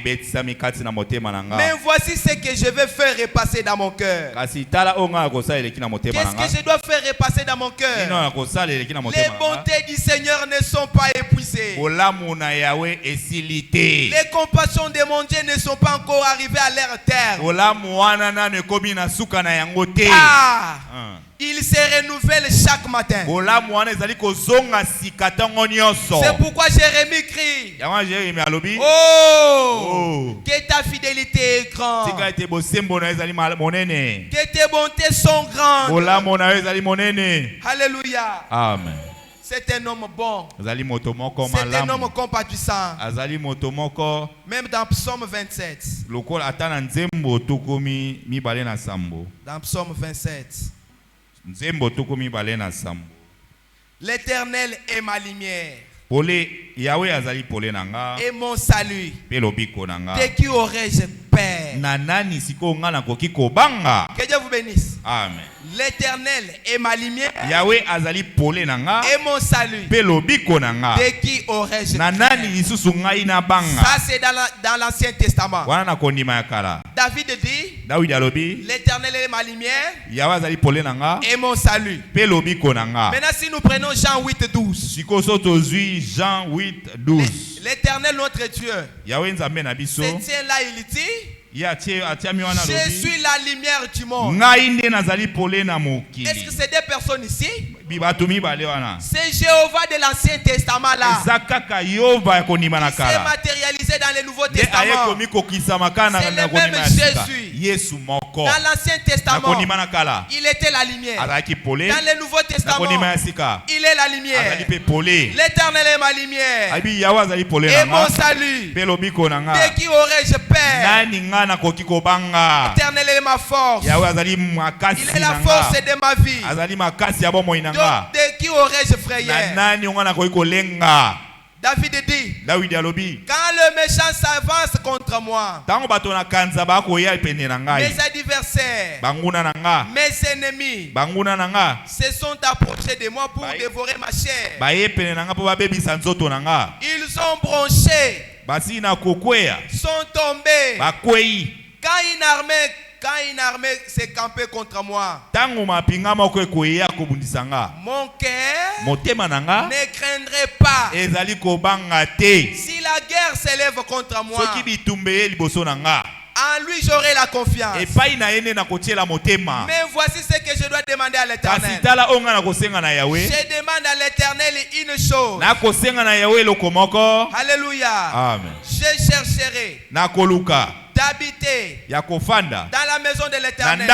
voici ce que je vais faire repasser dans mon cœur. Qu'est-ce que je dois faire repasser dans mon cœur? Les bontés du Seigneur ne sont pas épuisées. Les compassions de mon Dieu ne sont pas encore arrivées à leur terme. Il se renouvelle chaque matin. C'est pourquoi Jérémie crie. Oh, que ta fidélité est grande. Que tes bontés sont grandes. Alléluia. Amen. C'est un homme bon. C'est un homme compatissant. Même dans Psaume 27. Dans Psaume 27. L'Éternel est ma lumière et mon salut. De qui aurais-je peur? Que Dieu vous bénisse. Amen. L'Éternel est ma lumière et mon salut. De qui aurais-je peur? Ça c'est dans l'Ancien Testament. David dit, l'Éternel est ma lumière et mon salut. Maintenant si nous prenons Jean 8:12. Jean 8:12. L'Éternel notre Dieu se tient là, il dit, je suis la lumière du monde. Est-ce que c'est des personnes ici? C'est Jéhovah de l'Ancien Testament là. Il s'est matérialisé dans le Nouveau Testament. C'est le même Jésus. Dans l'Ancien Testament, il était la lumière. Dans le Nouveau Testament, il est la lumière. L'Éternel est ma lumière et mon salut. De qui aurais-je peur? L'Éternel est ma force. Il est la force de ma vie. Donc, de qui aurais-je frayeur? David dit, quand le méchant s'avance contre moi, mes adversaires, mes ennemis, se sont approchés de moi pour dévorer ma chair. Ils ont bronché, sont tombés. Quand une armée s'est campée contre moi, mon cœur ne craindrait pas. Si la guerre s'élève contre moi, en lui j'aurai la confiance. Mais voici ce que je dois demander à l'Éternel. Je demande à l'Éternel une chose. Alléluia. Amen. Je chercherai d'habiter dans la maison de l'Éternel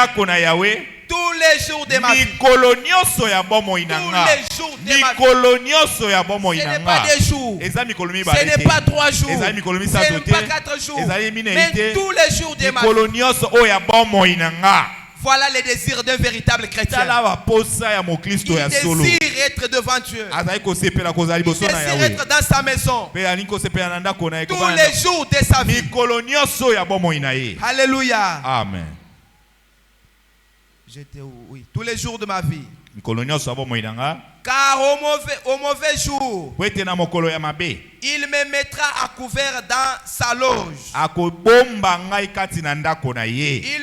tous les jours de ma vie. Tous les jours de ma vie. Ce n'est pas des jours. Ce n'est pas 3 jours. Ce n'est pas 4 jours. Mais tous les jours de ma vie. Voilà le désir d'un véritable chrétien. Il désire être devant Dieu. Il désire être dans sa maison tous les jours de sa vie. Alléluia. Amen. J'étais où? Oui, tous les jours de ma vie. Car au mauvais jour, il me mettra à couvert dans sa loge. Il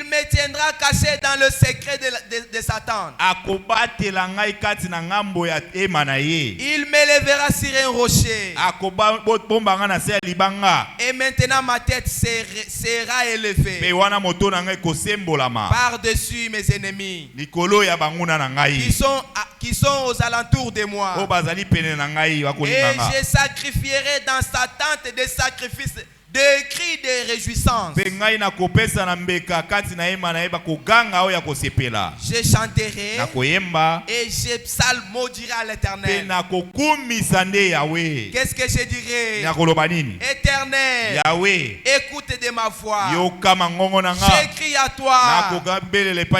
me tiendra caché dans le secret de sa tente. Il m'élèvera sur un rocher. Et maintenant ma tête sera élevée par-dessus mes ennemis qui sont aux alentours de moi. Et je sacrifierai dans sa tente des sacrifices, des cris de réjouissance. Je chanterai et je psalmodierai à l'Éternel. Qu'est-ce que je dirai? Éternel, écoute de ma voix. J'écris à toi.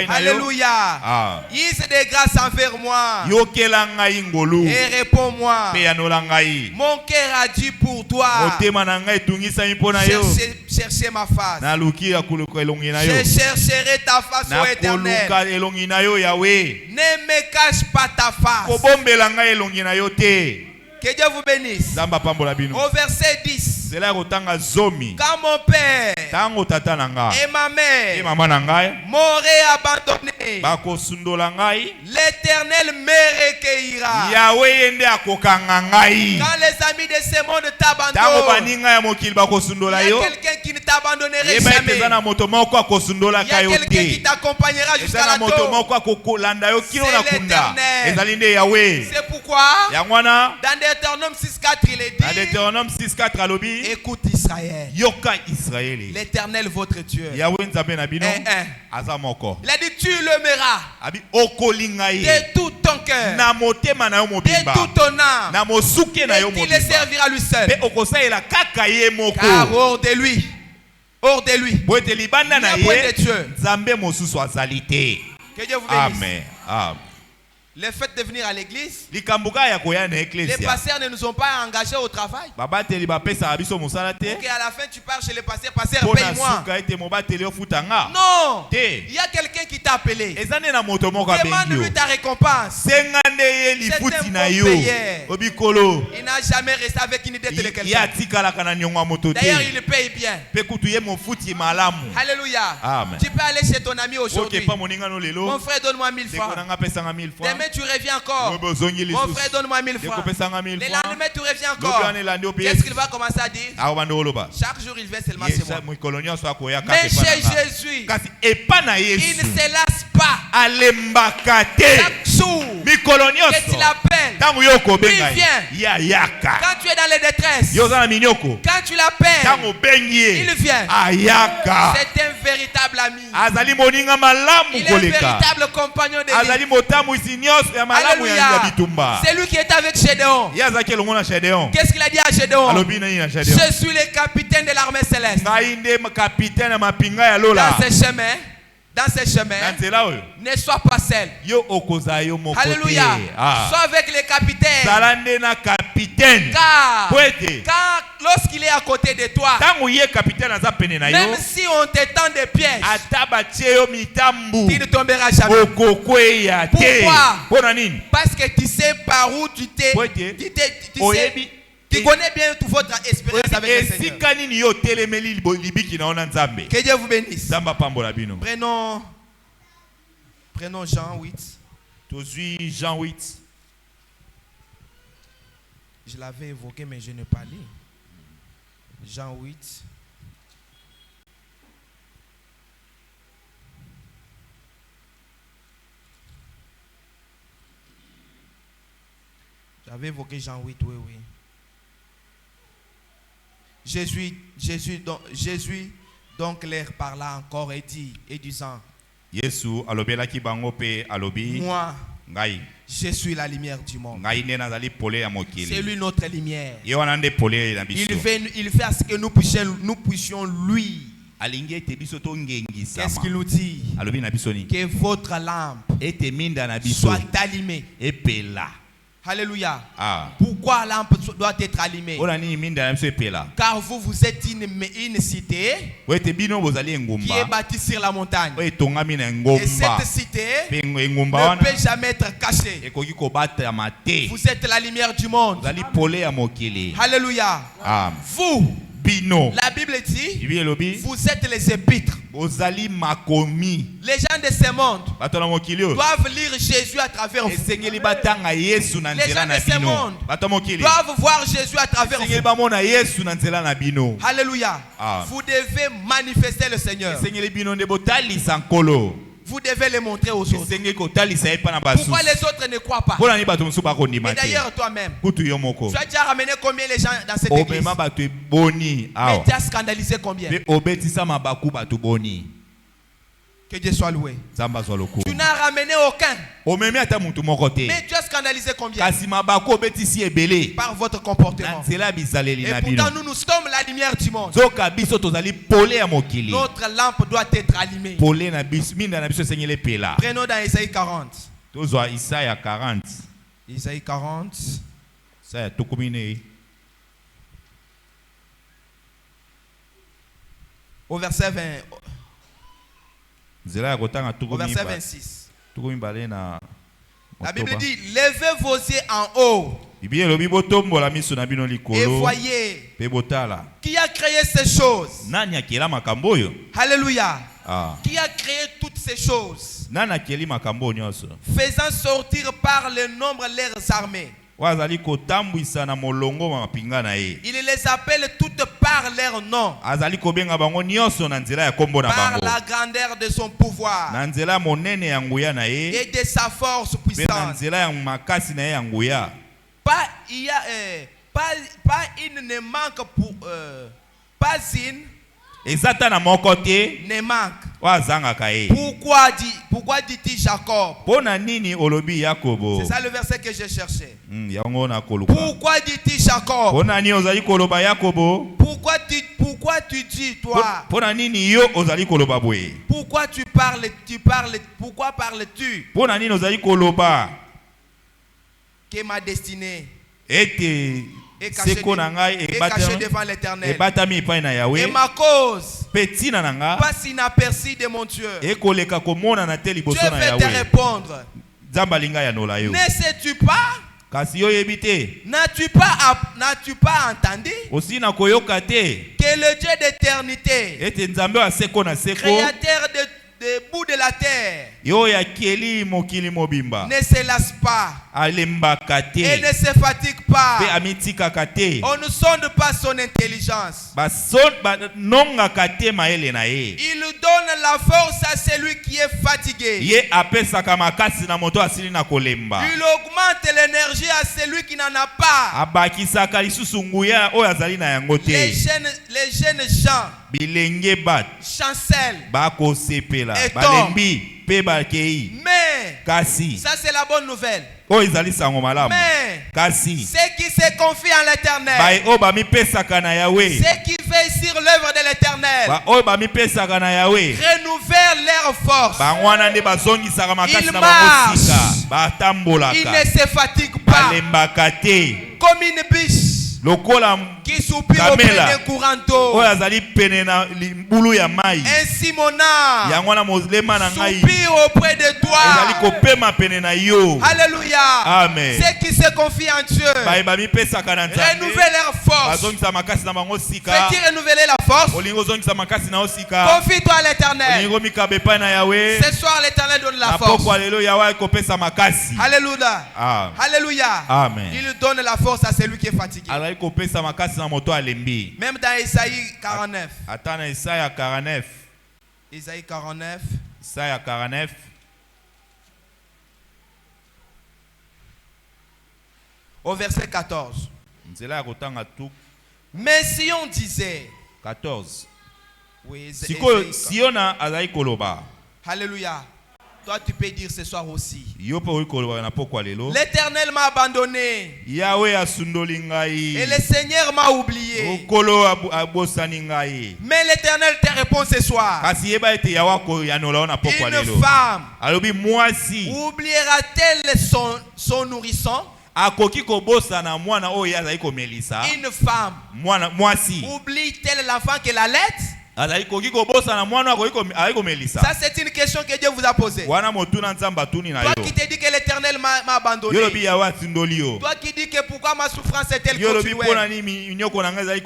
Alléluia. Use de grâce envers moi et réponds-moi. Mon cœur a dit pour toi. Cherchez ma face. Je chercherai ta face, ô Éternel. Ne me cache pas ta face. Que Dieu vous bénisse. Au verset 10. Quand mon père et ma mère m'auraient abandonné, l'Éternel me recueillera. Quand les amis de ce monde t'abandonnent, il y a quelqu'un qui ne t'abandonnerait jamais. Il y a quelqu'un qui t'accompagnera jusqu'à la tombe. C'est l'Éternel. C'est pourquoi dans Deutéronome 6.4 il est dit, écoute Israël, l'Éternel votre Dieu est un. Il a dit tu l'aimeras de tout ton cœur, de toute ton âme, et tu le serviras lui seul. Car hors de lui, il n'y a point de Dieu. Que Dieu vous bénisse. Amen. Amen. Le fait de venir à l'église, les pasteurs ne nous ont pas engagés au travail. Pour qu'à la fin tu pars chez le pasteur, paye-moi. Non, il y a quelqu'un qui t'a appelé. Demande-lui ta récompense. C'est un bon payeur. Il n'a jamais resté avec une dette de quelqu'un. D'ailleurs, il paye bien. Alléluia. Amen. Tu peux aller chez ton ami aujourd'hui. Mon frère, donne-moi 1000 francs. Demain, tu reviens encore. Mon frère, donne-moi 1000 francs. Le lendemain, tu reviens encore. Qu'est-ce qu'il va commencer à dire? Chaque jour, il vient seulement chez moi. Mais chez Jésus, il ne se lasse pas. Chaque jour que tu l'appelles, il vient. Quand tu es dans les détresses, quand tu l'appelles, il vient. C'est un véritable ami. Il est un véritable compagnon de vie. Alléluia. C'est lui qui est avec Gédéon. Qu'est-ce qu'il a dit à Gédéon? Je suis le capitaine de l'armée céleste. Dans ces chemins, ne sois pas seul. Alléluia. Sois avec le capitaine. Car lorsqu'il est à côté de toi, même si on t'étend des pièges, tu ne tomberas jamais. Pourquoi? Parce que tu sais par où tu connais bien toute votre expérience avec le Seigneur. Que Dieu vous bénisse. Prenons Jean 8. Jean 8. Je l'avais évoqué, mais je n'ai pas lu. Jean 8. J'avais évoqué Jean 8, oui. Jésus donc leur parla encore et disant, moi, je suis la lumière du monde. C'est lui notre lumière. Il fait à ce que nous puissions lui. Qu'est-ce qu'il nous dit? Que votre lampe soit allumée. Alléluia. Pourquoi la lampe doit être allumée? Car vous êtes une cité qui est bâtie sur la montagne. Et cette cité ne peut jamais être cachée. Vous êtes la lumière du monde. Alléluia. Vous, la Bible dit, vous êtes les épîtres. Les gens de ce monde doivent lire Jésus à travers vous. Les gens de ce monde doivent voir Jésus à travers vous. Alléluia. Vous devez manifester le Seigneur. Vous devez le montrer aux autres. Pourquoi les autres ne croient pas? Et d'ailleurs, toi-même, tu as déjà ramené combien les gens dans cette église? Mais tu as scandalisé combien? Que Dieu soit loué. Tu n'as ramené aucun. Mais tu as scandalisé combien? Par votre comportement. Et pourtant nous sommes la lumière du monde. Notre lampe doit être allumée. Prenons dans Isaïe 40. Isaïe 40. Au verset 20. Au verset 26. La Bible dit, levez vos yeux en haut, Et voyez, qui a créé ces choses? Alléluia. Qui a créé toutes ces choses, faisant sortir par le nombre leurs armées. Il les appelle toutes par leur nom, par la grandeur de son pouvoir et de sa force puissante. Pas une ne manque pour pas une ne manque. Pourquoi dit-il Jacob? C'est ça le verset que j'ai cherché. Pourquoi dit-il Jacob? Pourquoi tu dis toi? Pourquoi tu parles? Pourquoi parles-tu? Que ma destinée est cachée devant l'Éternel. Et ma cause passe inaperçue de mon Dieu. Dieu veut te répondre. Ne sais-tu pas? N'as-tu pas entendu que le Dieu d'éternité, créateur des bouts de la terre, ne se lasse pas et ne se fatigue pas? On ne sonde pas son intelligence. Il donne la force à celui qui est fatigué. Il augmente l'énergie à celui qui n'en a pas. Les jeunes gens chancellent et tombent. Mais ça c'est la bonne nouvelle. Mais ceux qui se confient en l'Éternel, ceux qui veillent sur l'œuvre de l'Éternel, renouvellent leur force. Ils marchent. Ils ne se fatiguent pas. Comme une biche qui soupire auprès d'un courant d'eau. Ainsi mon âme soupire auprès de toi. Alléluia. Amen. Ceux qui se confient en Dieu renouvellent leur force. Veux-tu renouveler la force? Confie-toi à l'Éternel. Ce soir l'Éternel donne la force. Alléluia. Alléluia. Amen. Il donne la force à celui qui est fatigué. Même dans Isaïe 49. Isaïe 49. Au verset 14. Mais si on disait 14. Oui, Alléluia. Toi tu peux dire ce soir aussi. L'Éternel m'a abandonné. Et le Seigneur m'a oublié. Mais l'Éternel te répond ce soir. Une femme oubliera-t-elle son nourrisson? Une femme oublie-t-elle l'enfant qu'elle allait? Ça c'est une question que Dieu vous a posée. Toi qui te dis que l'Éternel m'a abandonné. Toi qui dis que pourquoi ma souffrance est-elle continuée.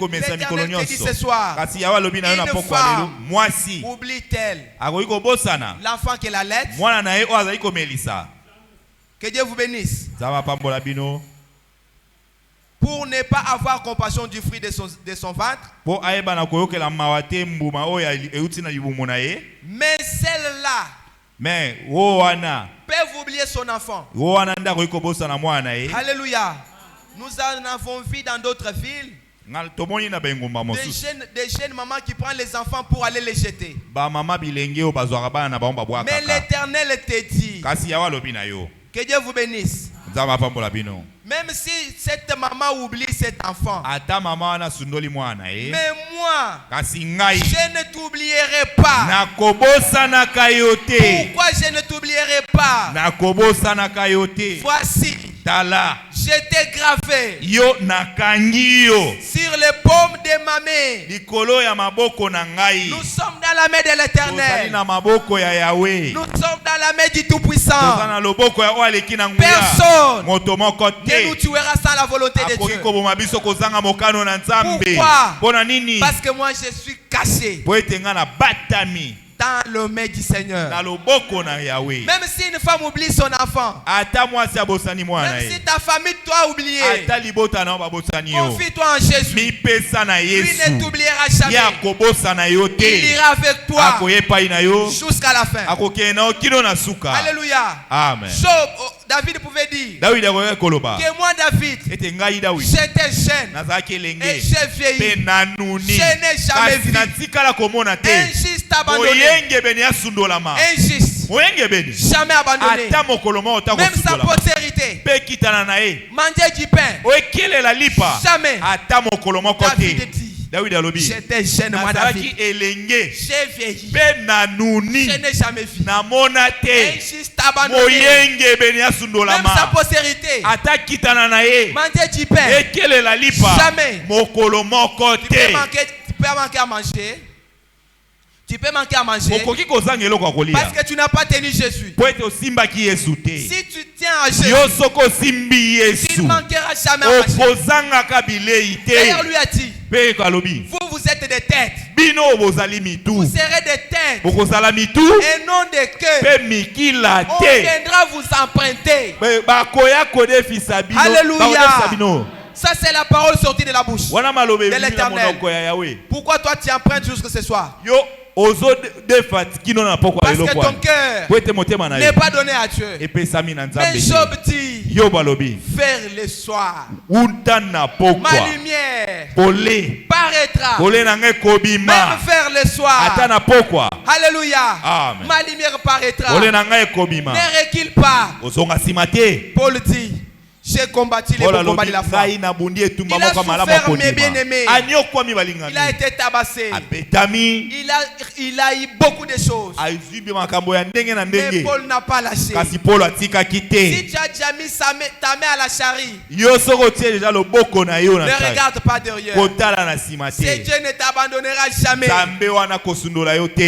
L'Éternel te dit ce soir. Une femme oublie-t-elle l'enfant qu'elle allait? Que Dieu vous bénisse. Pour ne pas avoir compassion du fruit de son ventre. Mais celle-là peuvent oublier son enfant. Alléluia. Nous en avons vu dans d'autres villes. Des jeunes mamans qui prennent les enfants pour aller les jeter. Mais l'Éternel te dit. Que Dieu vous bénisse. Même si cette maman oublie cet enfant, mais moi, je ne t'oublierai pas. Pourquoi je ne t'oublierai pas? Voici, J'étais gravé yo nakangi yo sur les paumes de ma main. likolo ya maboko na ngai. Nous sommes dans la main de l'Éternel. na maboko ya Yahweh. Nous sommes dans la main du Tout-Puissant. na loboko ya aleki na nguya. Personne moto moko te ne nous tuera sans la volonté de Dieu. koboma biso kozanga mokano na Nzambe. Pourquoi? Pona nini? Parce que moi je suis caché Po ete nga na batami dans le main du Seigneur. na loboko na Yahweh. Même si une femme oublie son enfant, ata mwasi abosani mwana même ye. si ta famille t'a oublié, ata libota na babosani yo. confie-toi en Jésus. mipesa na Lui Yesu. ne t'oubliera jamais. ya kobosa na yo Il te. ira avec toi akoyepai na yo. jusqu'à la fin. akokende na yo kino na suka. Alléluia. Amen. Job, David pouvait dire Dawidi akoyaka koloba que moi David, ete ngai Dawidi j'étais jeune nazalaki et elenge j'ai mpe vieilli. nanuni Je n'ai jamais kasi vu natikala komona te injuste abandonné. moyengebeni asundolama Injuste. moyengebeni Jamais abandonné. ata mokolo moko ota Même sa kosundolama postérité. mpe kitana na ye Manger du pain. oekelela lipa Jamais. ata mokolo moko David te. dit, Dawidi alobi j'étais jeune, moi David. nazalaki elenge J'ai vieilli. mpe nanuni Je n'ai jamais vu. namona te Injuste abandonné. moyengebeni Même asundolama sa postérité. ata kitana na ye Manger du pain. ekelela lipa Jamais. mokolo moko Tu te. peux manquer à manger. Tu peux manquer à manger. okoki kozanga eloko ya kolia Parce que tu n'as pas tenu Jésus. po ete osimbaki Yesu te. Si tu tiens à Jésus, yo soki osimbi tu Yesu ne manqueras jamais à manger. okozangaka bilei D'ailleurs, te. lui a dit, mpe kalobi vous êtes des têtes. bino bozali mitu Vous serez des têtes bokozala mitu et non des queues. mpe mikila On te. viendra vous emprunter. bakoya kodefisa bino Alléluia. bakodefisa bino. Ça, c'est la parole sortie de la bouche wana maloba de ebimi na l'Éternel. monoko ya Yawe. Pourquoi toi tu empruntes jusque ce soir? yo ozodefa kino na poko ya Parce que eloko ton wana cœur po ete motema na n'est yo pas donné à Dieu. epesami na Mais Nzambe Job te. dit, yo balobi vers le soir, uta na pokwa ma lumière pole paraîtra. pole na ngai Même kobima vers le soir. ata na pokwa Alléluia. Amen. Ma lumière paraîtra. pole na ngai kobima Ne recule pas. ozonga nsima te. Paul dit, j'ai combattu les bons combats de la foi. ngai nabundi etumba Il a moko malamu souffert, mes akondima bien-aimés. ani okwami Il a balingami été tabassé. abetami Il a eu beaucoup de choses. azwi makambo ya ndenge na Mais ndenge Paul n'a pas lâché. kasi Polo atikaki Si te. tu as déjà mis ta main à la charrie, yo soki otie deja loboko na yo ne na regarde pas derrière. kotala na nsima Ce te. Dieu ne t'abandonnera jamais. nzambe wana kosundola yo Il te.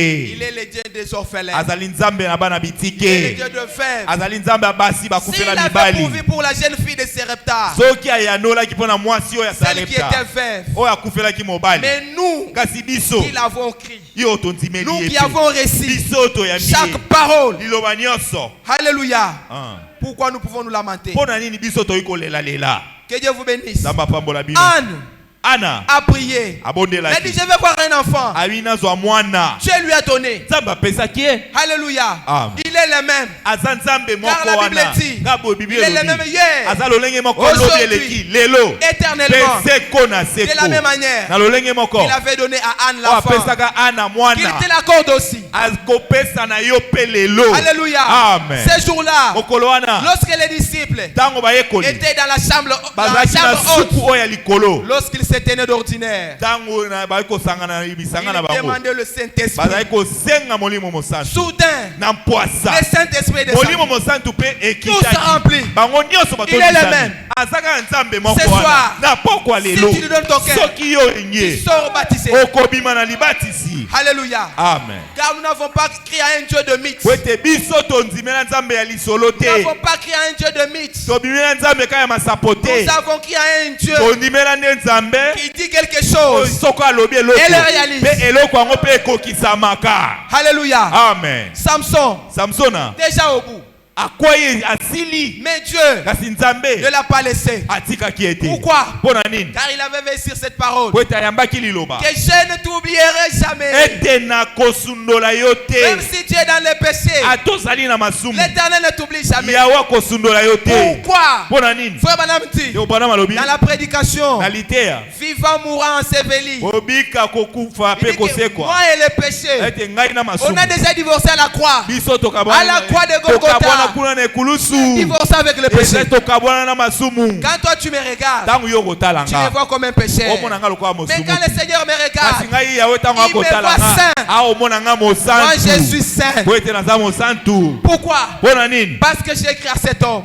est le Dieu des orphelins. azali nzambe na bana Il est le bitike. Dieu de fèves. azali nzambe ya basi S'il bakufela avait mibali. pourvu pour la jeune fille de Serepta, soki ayanolaki mpo na mwasi oyo ya celle qui était Sarepta veuve, oyo akufelaki mobali mais nous kasi biso qui l'avons crié, yo tondimeli nous ye qui te. avons réussi biso toyambi chaque ye parole, liloba nyonso. alléluia. Ah. Pourquoi nous pouvons nous lamenter? mpo na nini biso toyi kolelalela. Que Dieu vous bénisse. nzambe apambola bino. Anne ana a prié. abondelaki. Elle dit, je vais voir un enfant. abi nazwa mwana. Dieu lui a donné. nzambe apesaki ye. Alléluia. Amen. Il est le même. aza nzambe moko Car la Bible wana dit, nga boye Bible il est le elobi. même hier, aza lolenge moko aujourd'hui, lobi eleki lelo éternellement. mpe seko na De la même seko manière, na lolenge moko il avait donné à Anne oyo l'enfant. apesaka ana Qu'il mwana te l'accorde aussi. akopesa na yo mpe lelo. Alléluia. Amen. Ces jours-là, mokolo wana lorsque les disciples ntango bayekoli étaient dans la chambre bazalaki na haute, supu oyo ya likolo lorsqu'ils se tenaient d'ordinaire, ntango bazali kosangana na bisanga na ils bango demandaient le Saint-Esprit. bazali kosenga molimo mosantu Soudain, na mpwasa le Saint-Esprit molimo descend. mosantu mpe Tout se remplit. ekitaki bango nyonso Il est le même. batondisani azaka nzambe moko Ce wana soir, na pokwa lelo si tu lui donnes ton cœur, soki yo Tu olingi sors baptisé. okobima na libatisi. Alléluia. Amen. Car nous n'avons pas crié à un Dieu de mythes. po ete biso tondimela nzambe ya lisolo Nous te n'avons pas crié à un Dieu de mythes. tobimela nzambe kaka ya masapo te Nous avons crié à un Dieu tondimela nde nzambe qui dit quelque oyo chose. soko alobi eloko Et le réalise. mpe eloko yango mpe ekokisamaka. Alléluia. Amen. Samson, samsona déjà au bout. akwei asili Mais Dieu kasi nzambe ne l'a pas laissé. atikaki ete. Pourquoi? mpo na nini? Car il avait veillé sur cette parole. po ete ayambaki liloba Que je ne t'oublierai jamais. ete nakosundola yo Même te si tu es dans les péchés, ata ozali na masumu l'Éternel ne t'oublie jamais. yawe akosundola yo te. Pourquoi? mpo na nini? Frère Branham dit, yo bana malobi dans la prédication, na liteya vivant, mourant, enseveli. obika kokufa Il mpe dit que kosekwa moi et les péchés, ete ngai na on masumu a déjà divorcé à la croix. biso À la croix de Golgotha. tokabwana kuna na ekulusu Divorcé avec le péché. ete tokabwana na masumu Quand toi tu me regardes, ntango yo kotala tu me nga vois comme un pécheur. omona nga lokola Mais mosumu quand le Seigneur me kasi regarde, ngai yawe ntango il me akotala voit nga saint. aomona nga Moi je mosantu suis saint. po ete naza mosantu. Pourquoi? mpo na nini? Parce que j'ai écrit à cet homme.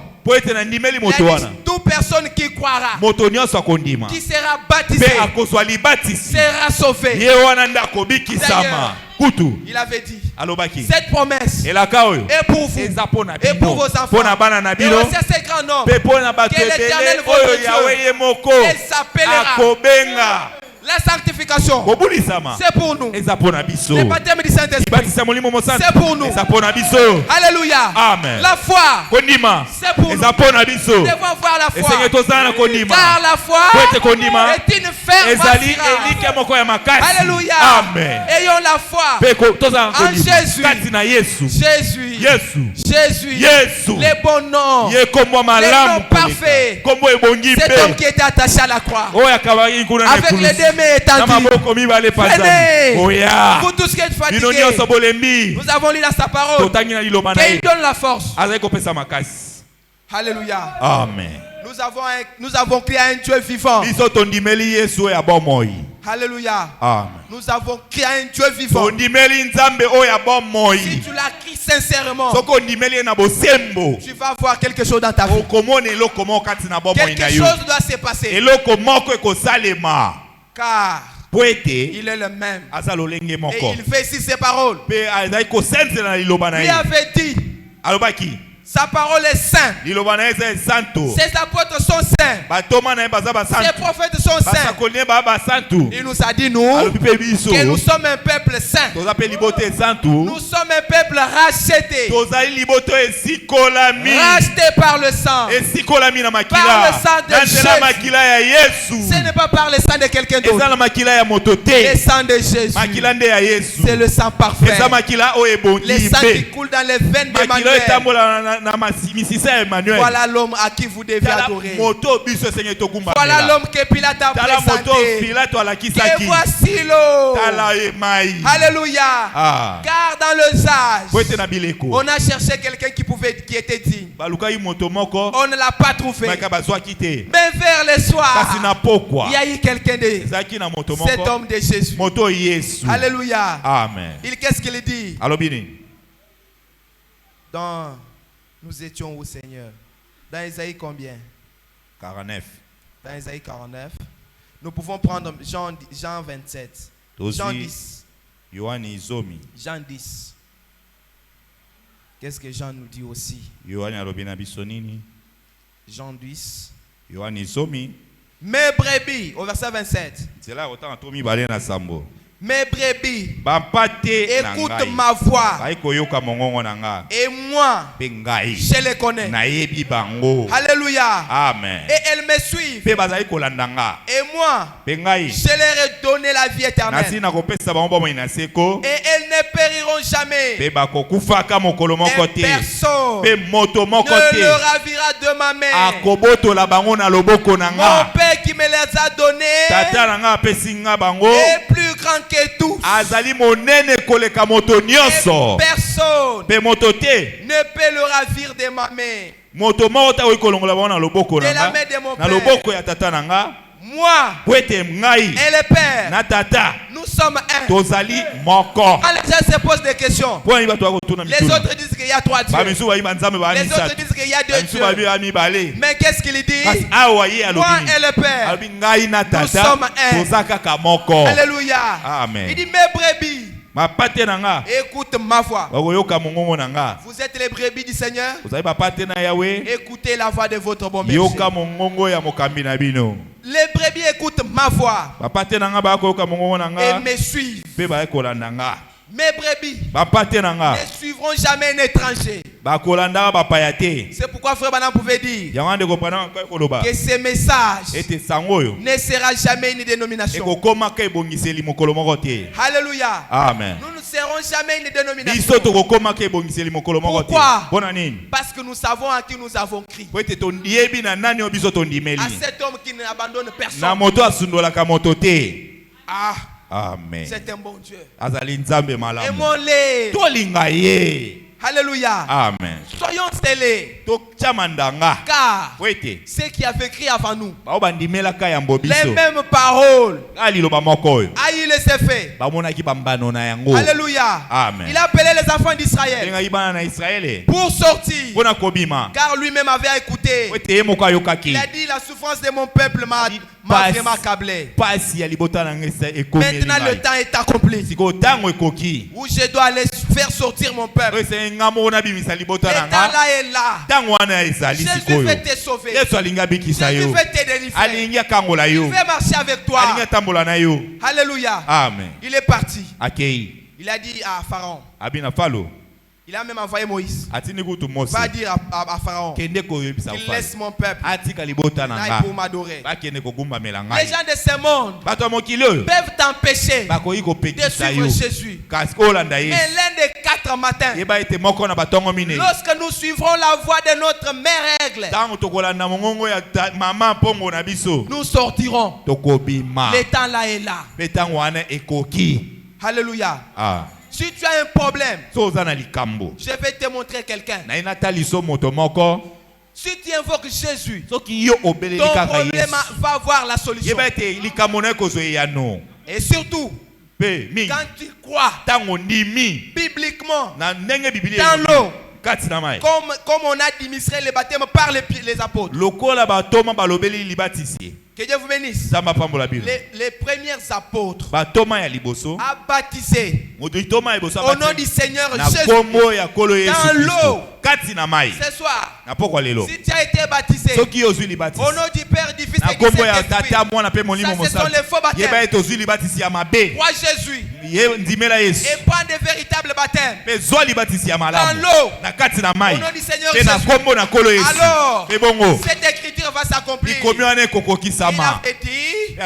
Toute personne qui croira, qui sera baptisée, sera sauvée. D'ailleurs, il avait dit, cette promesse est pour vous et pour vos enfants. Et aussi à ces grands noms que l'Éternel votre Dieu, il s'appellera. La sanctification, c'est pour nous. Le baptême du Saint-Esprit, c'est pour nous. Alléluia. Amen. La foi, c'est pour nous. Nous devons voir la foi. Car la foi est une ferme assurance. Alléluia. Amen. Ayons la foi en Jésus. Jésus. Les bons noms. Les noms parfaits. Cet homme qui était attaché à la croix. Avec les deux mains étendues. Venez. Vous tous qui êtes fatigués. Nous avons lu dans sa parole. Qu'il donne la force. Alléluia. Amen. Nous avons crié à un Dieu vivant. Alléluia. Amen. Nous avons crié à un Dieu vivant. Si tu l'as crié sincèrement, tu vas voir quelque chose dans ta vie. Quelque chose doit se passer. Car il est le même. Et il fait ici ses paroles. Il avait dit, sa parole est sainte. Ses apôtres sont saints. Ses prophètes sont saints. Il nous a dit, nous, que nous sommes un peuple saint. Nous sommes un peuple racheté. Racheté par le sang. Par le sang de Jésus. Ce n'est pas par le sang de quelqu'un d'autre. Le sang de Jésus. C'est le sang parfait. Le sang qui coule dans les veines d'Emmanuel. Voilà l'homme à qui vous devez adorer. Voilà l'homme que Pilate a présenté. Que voici l'eau. Alléluia. Car dans le âge, on a cherché quelqu'un qui était digne. On ne l'a pas trouvé. Mais vers le soir, il y a eu quelqu'un de cet homme de Jésus. Alléluia. Amen. Qu'est-ce qu'il dit? Nous étions où, Seigneur? Dans Isaïe combien? 49. Dans Isaïe 49. Nous pouvons prendre Jean 27. Jean 10. Jean 10. Qu'est-ce que Jean nous dit aussi? Jean 10. Mes brebis, au verset 27. Mes brebis, écoute ma voix. Et moi, je les connais. Alléluia. Amen. Et elles me suivent. Et moi, je leur ai donné la vie éternelle. Et elles ne périront jamais. Et personne ne le ravira de ma main. Mon Père qui me les a donnés est plus grand que tous. Et personne ne peut le ravir de ma main. De la main de mon Père. Moi et le Père, nous sommes un. Quand les gens se posent des questions, les autres disent qu'il y a 3 dieux. Les autres disent qu'il y a 2 dieux. Mais qu'est-ce qu'il dit? Moi et le Père, nous sommes un. Alléluia. Amen. Il dit, mes brebis, écoute ma voix. Vous êtes les brebis du Seigneur. Écoutez la voix de votre bon berger. Les brebis écoutent ma voix et me suivent. Mes brebis ne suivront jamais un étranger. C'est pourquoi Frère Branham pouvait dire que ce message ne sera jamais une dénomination. Alléluia. Amen. Nous ne serons jamais une dénomination. Pourquoi? Parce que nous savons à qui nous avons crié. À cet homme qui n'abandonne personne. Amen. C'est un bon Dieu. Aimons-le. Alléluia. Amen. Soyons scellés. Car ceux qui avaient écrit avant nous, les mêmes paroles, a eu les effets. Alléluia. Amen. Il a appelé les enfants d'Israël pour sortir. Car lui-même avait écouté. Il a dit, la souffrance de mon peuple m'a vraiment accablé. Maintenant le temps est accompli où je dois aller faire sortir mon peuple. L'état là est là. Jésus veut te sauver. Jésus veut te délivrer. Il veut marcher avec toi. Alléluia. Amen. Il est parti. Il a dit à Pharaon. Il a même envoyé Moïse. Va dire à Pharaon qu'il laisse mon peuple pour m'adorer. Les gens de ce monde peuvent t'empêcher de suivre Jésus. Mais lundi 4 matins, lorsque nous suivrons la voie de notre mère règle, nous sortirons. Le temps là est là. Alléluia. Si tu as un problème, je vais te montrer quelqu'un. Si tu invoques Jésus, ton problème va avoir la solution. Et surtout, quand tu crois bibliquement dans l'eau, comme on a administré le baptême par les apôtres. Que Dieu vous bénisse. Les premiers apôtres a baptisé au nom du Seigneur Jésus dans l'eau. Ce soir, si tu as été baptisé au nom du Père, du Fils et du Saint-Esprit, ça ce sont les faux baptêmes. Crois Jésus et prends de véritables baptêmes dans l'eau au nom du Seigneur Jésus. Alors cette écriture va s'accomplir. Il a fait dire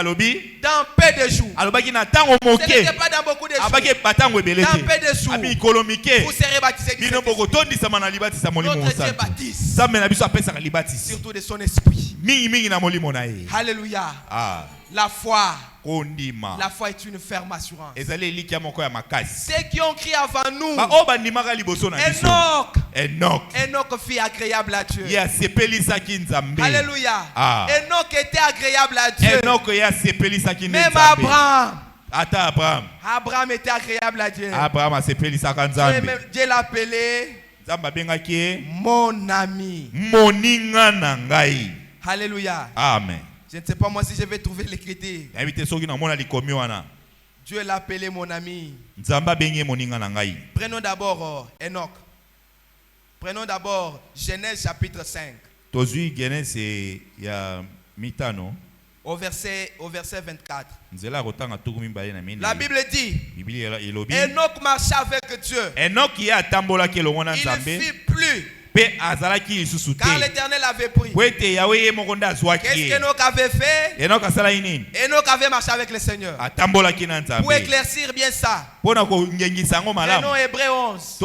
dans peu de jours. Ce n'était pas dans beaucoup de jours. Dans peu de jours, vous serez baptisés du Saint-Esprit. Notre Dieu baptise surtout de son esprit. Alléluia. La foi est une ferme assurance. Ceux qui ont crié avant nous, Enoch fut agréable à Dieu. Alléluia. Enoch était agréable à Dieu. Même Abraham était agréable à Dieu. Dieu l'appelait mon ami. Alléluia. Amen. Je ne sais pas moi si je vais trouver l'écriture. Dieu l'a appelé mon ami. Prenons d'abord Enoch. Prenons d'abord Genèse chapitre 5. Au verset 24. La Bible dit Enoch marcha avec Dieu. Il fit plus. Car l'Éternel avait pris. Qu'est-ce qu'Enoch avait fait? Enoch avait marché avec le Seigneur. Pour éclaircir bien ça, prenons Hébreux 11.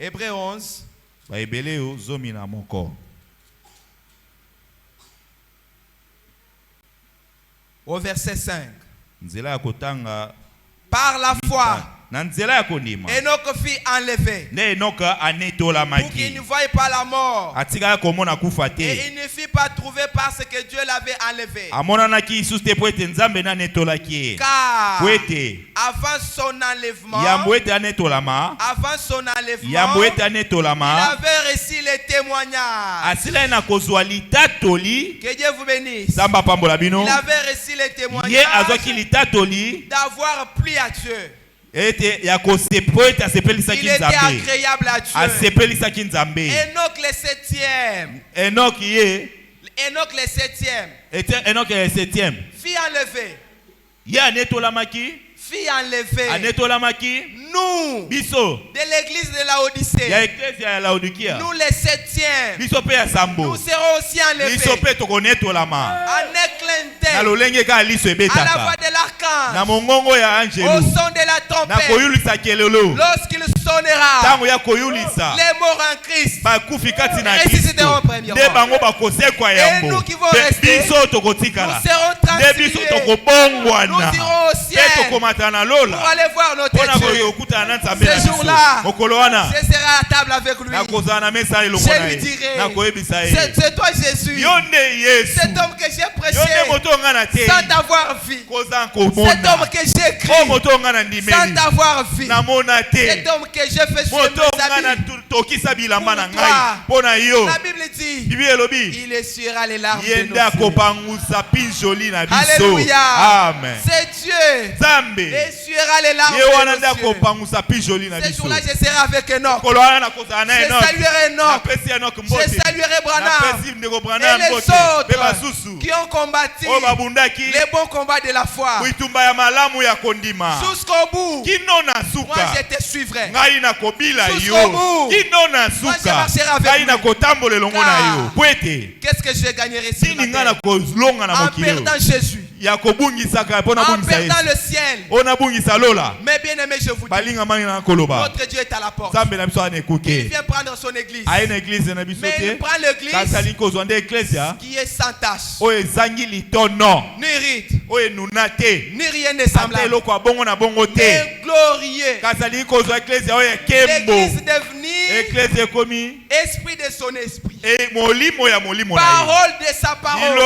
Hébreux 11. Au verset 5. Par la foi, Enoch fut enlevé pour qu'il ne voie pas la mort. Et il ne fut pas trouvé parce que Dieu l'avait enlevé. Car avant son enlèvement, il avait reçu les témoignages. Que Dieu vous bénisse. Il avait reçu les témoignages d'avoir plu à Dieu. Il était agréable à Dieu. Enoch le septième fut enlevé. Nous, de l'église de Laodicée, nous les septièmes, nous serons aussi enlevés. En éclatant, à la voix de l'archange, au son de la trompette, lorsqu'il sonnera, les morts en Christ ressusciteront premièrement. Et nous qui vont rester, nous serons rapatrier. Nous irons au ciel pour aller voir notre Dieu. Ce jour-là, je serai à table avec lui. Je lui dirai, c'est toi Jésus, cet homme que j'ai prêché sans t'avoir vu, cet homme que j'ai crié sans t'avoir vu, cet homme que j'ai fait sur mes amis. Pour toi, la Bible dit, il essuiera les larmes de nos yeux. Alléluia. Amen. C'est Dieu. Il essuera les larmes de nos yeux. Ce jour-là, je serai avec Enoch. Je saluerai Enoch. Je saluerai Branham. Et les autres qui ont combattu les bons combats de la foi. Jusqu'au bout, moi je te suivrai. Jusqu'au bout, moi je marcherai avec lui. Qu'est-ce que je gagnerai si en perdant Jésus, en perdant le ciel? Mais bien aimé, je vous dis, notre Dieu est à la porte. Il vient prendre son église. Mais il prend l'église qui est sans tache, ni rite, ni rien de semblable, et glorieux. L'église devenue esprit de son esprit, parole de sa parole.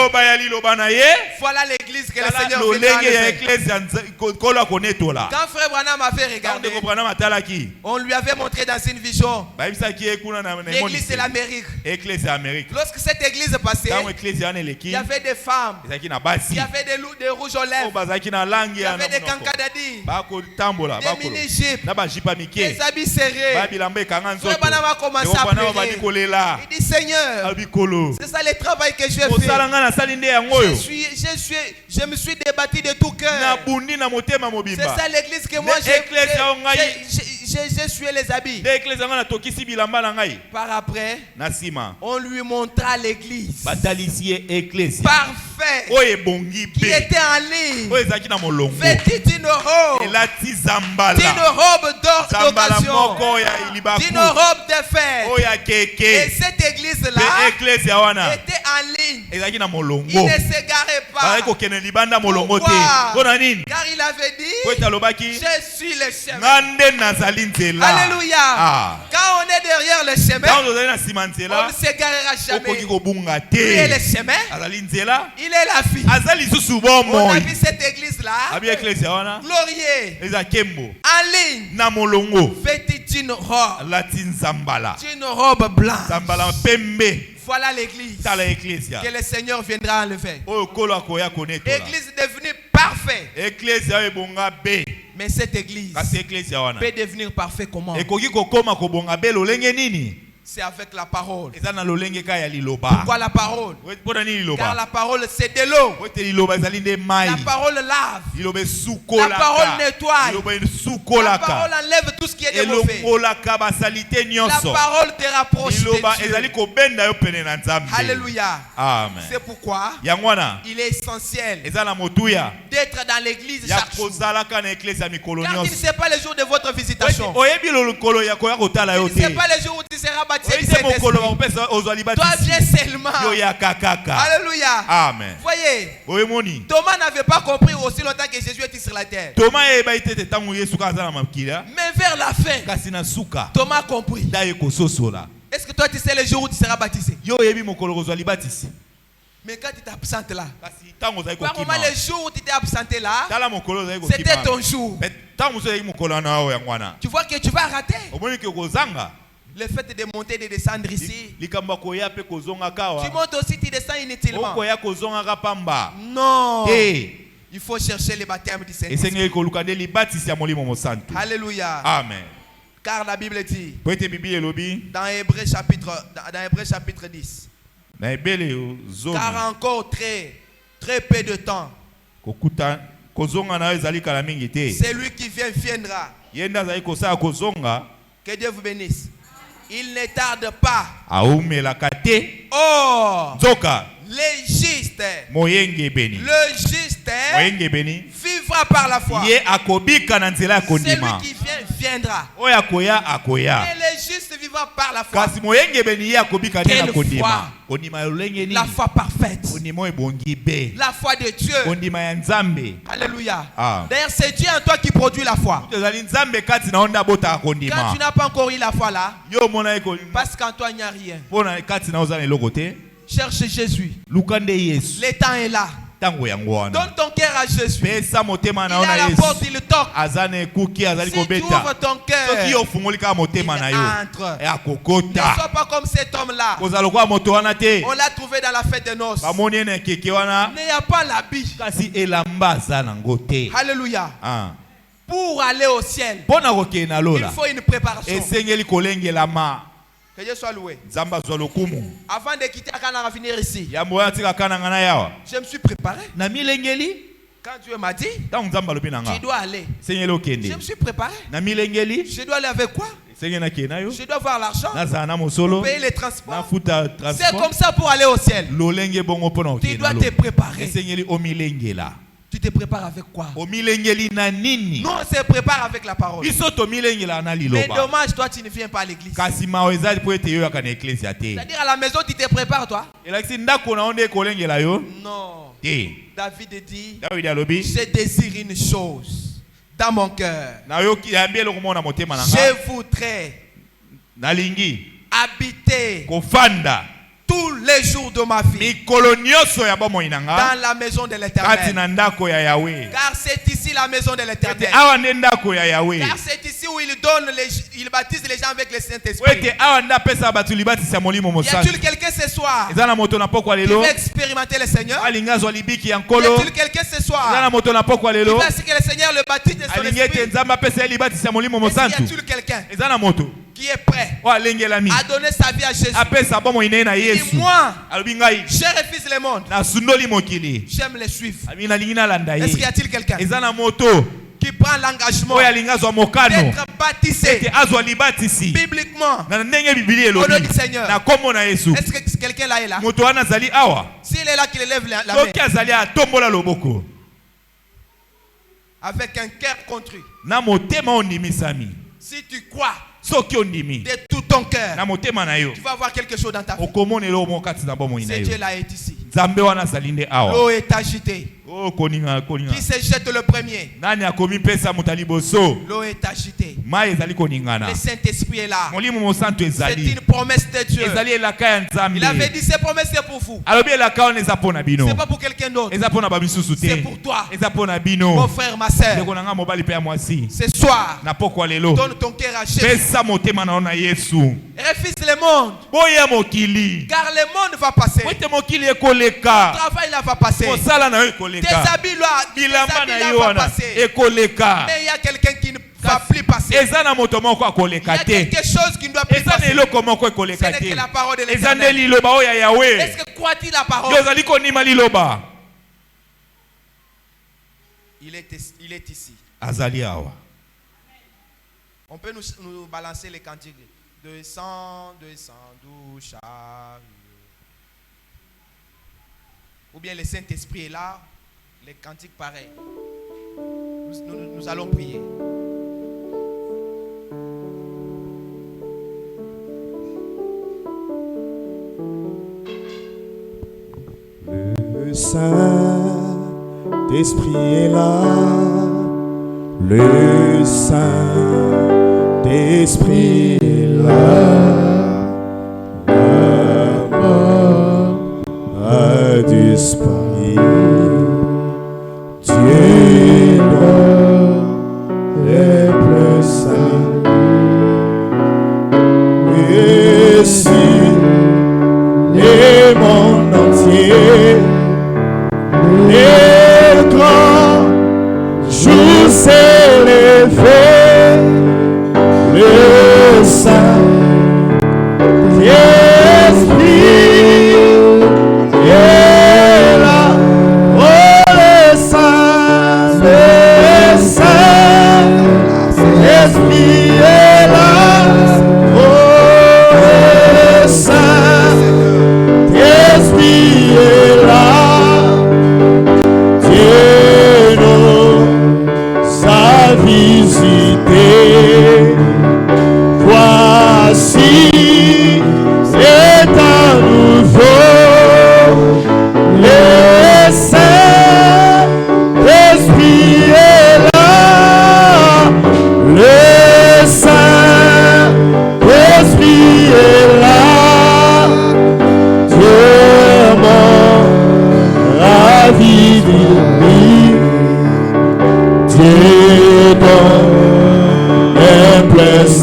Voilà l'église que le Seigneur veut. Quand frère Branham avait regardé, on lui avait montré dans une vision l'église de l'Amérique. Lorsque cette église passait, il y avait des femmes, il y avait des rouges aux lèvres, il y avait des cancadadis, des mini-jupes, des habits serrés. Frère Branham a commencé à pleurer. Il dit, Seigneur, c'est ça le travail que je fais. Je me suis débattu de tout cœur. C'est ça l'église que moi j'ai sué les habits. Par après, on lui montra l'église parfait qui était en ligne, vêtu d'une robe d'occasion, d'une robe de fête. Et cette église-là était en ligne. Il ne s'égarait pas. Pourquoi? Car il avait dit, je suis le chemin. Alléluia. Quand on est derrière le chemin, on ne s'égarera jamais. Lui est le chemin, il est la vie. On a vu cette église-là, glorieux, en ligne, vêtue d'une robe blanche. Voilà l'église que le Seigneur viendra enlever. L'église devenue parfaite. Mais cette église peut devenir parfaite comment? C'est avec la parole. Pourquoi la parole? Car la parole c'est de l'eau. La parole lave. La parole nettoie. La parole enlève tout ce qui est de mauvais. La parole te rapproche de Dieu. Alléluia. Amen. C'est pourquoi il est essentiel d'être dans l'église chaque jour. Car tu ne sais pas le jour de votre visitation. Tu ne sais pas le jour où tu seras baptisé. Toi viens seulement. Alléluia. Amen. Voyez, Thomas n'avait pas compris aussi longtemps que Jésus était sur la terre. Mais vers la fin, Thomas a compris. Est-ce que toi tu sais le jour où tu seras baptisé? Mais quand tu t'absentes là, par moment le jour où tu t'es absenté là, c'était ton jour. Tu vois que tu vas rater le fait de monter et de descendre ici. Tu montes aussi, tu descends inutilement. Non. Il faut chercher le baptême du Saint-Esprit. Alléluia. Amen. Car la Bible dit dans Hébreux chapitre 10, car encore très peu de temps, celui qui viendra. Que Dieu vous bénisse. Il ne tarde pas. Oh, le juste vivra par la foi. Celui qui viendra. Et le juste vivant par la foi. Quelle foi? La foi parfaite. La foi de Dieu. Alléluia. D'ailleurs, c'est Dieu en toi qui produit la foi. Quand tu n'as pas encore eu la foi là, parce qu'en toi il n'y a rien. Cherche Jésus. Le temps est là. Donne ton cœur à Jésus. Il est à la porte, il le toque. Si tu ouvres ton cœur, il entre. Ne sois pas comme cet homme-là. On l'a trouvé dans la fête de noces. Il n'y a pas l'habit. Alléluia. Pour aller au ciel, il faut une préparation. Que Dieu soit loué. Avant de quitter Akana, venir ici, je me suis préparé. Quand Dieu m'a dit, tu dois aller. Je me suis préparé. Je dois aller avec quoi? Je dois avoir l'argent pour payer les transports. C'est comme ça pour aller au ciel. Tu dois te préparer. Tu te prépares avec quoi? Non, on se prépare avec la parole. Mais dommage, toi tu ne viens pas à l'église. C'est-à-dire à la maison tu te prépares toi? Non. David dit, je désire une chose dans mon cœur. Je voudrais habiter tous les jours de ma vie dans la maison de l'Éternel. Car c'est ici la maison de l'Éternel. Car c'est ici où il baptise les gens avec le Saint-Esprit. Y a-t-il quelqu'un ce soir qui veut expérimenter le Seigneur? Y a-t-il quelqu'un ce soir qui veut que le Seigneur le baptise de son esprit? Y a-t-il quelqu'un qui est prêt à donner sa vie à Jésus? Et moi, je refuse le monde. J'aime les suivre. Est-ce qu'il y a-t-il quelqu'un qui prend l'engagement d'être baptisé bibliquement au nom du Seigneur? Est-ce que quelqu'un là est là? S'il est là, qu'il lève la main avec un cœur contrit. Si tu crois de tout ton cœur, tu vas voir quelque chose dans ta vie. C'est Dieu là est ici. L'eau est agitée. Qui se jette le premier? L'eau est agitée. Le Saint-Esprit est là. C'est une promesse de Dieu. Il avait dit ces promesses c'est pour vous. C'est pas pour quelqu'un d'autre. C'est pour toi. Mon frère, ma soeur. Ce soir, donne ton cœur à Jésus. Refuse le monde. Car le monde va passer. Le travail là va passer. Tes habits là va passer. Mais il y a quelqu'un qui ne va plus passer. Il y a quelque chose qui ne doit plus passer. Ce n'est que la parole de l'Éternel. Est-ce que crois-tu la parole? Il est ici. On peut nous balancer les cantiques. Descends, doux chariot. Ou bien le Saint-Esprit est là. Les cantiques pareils. Nous allons prier. Le Saint-Esprit est là. Le Saint-Esprit est là. La mort a disparu. Dieu est plus saint. Et si le monde entier, le grand jour s'est levé, le Saint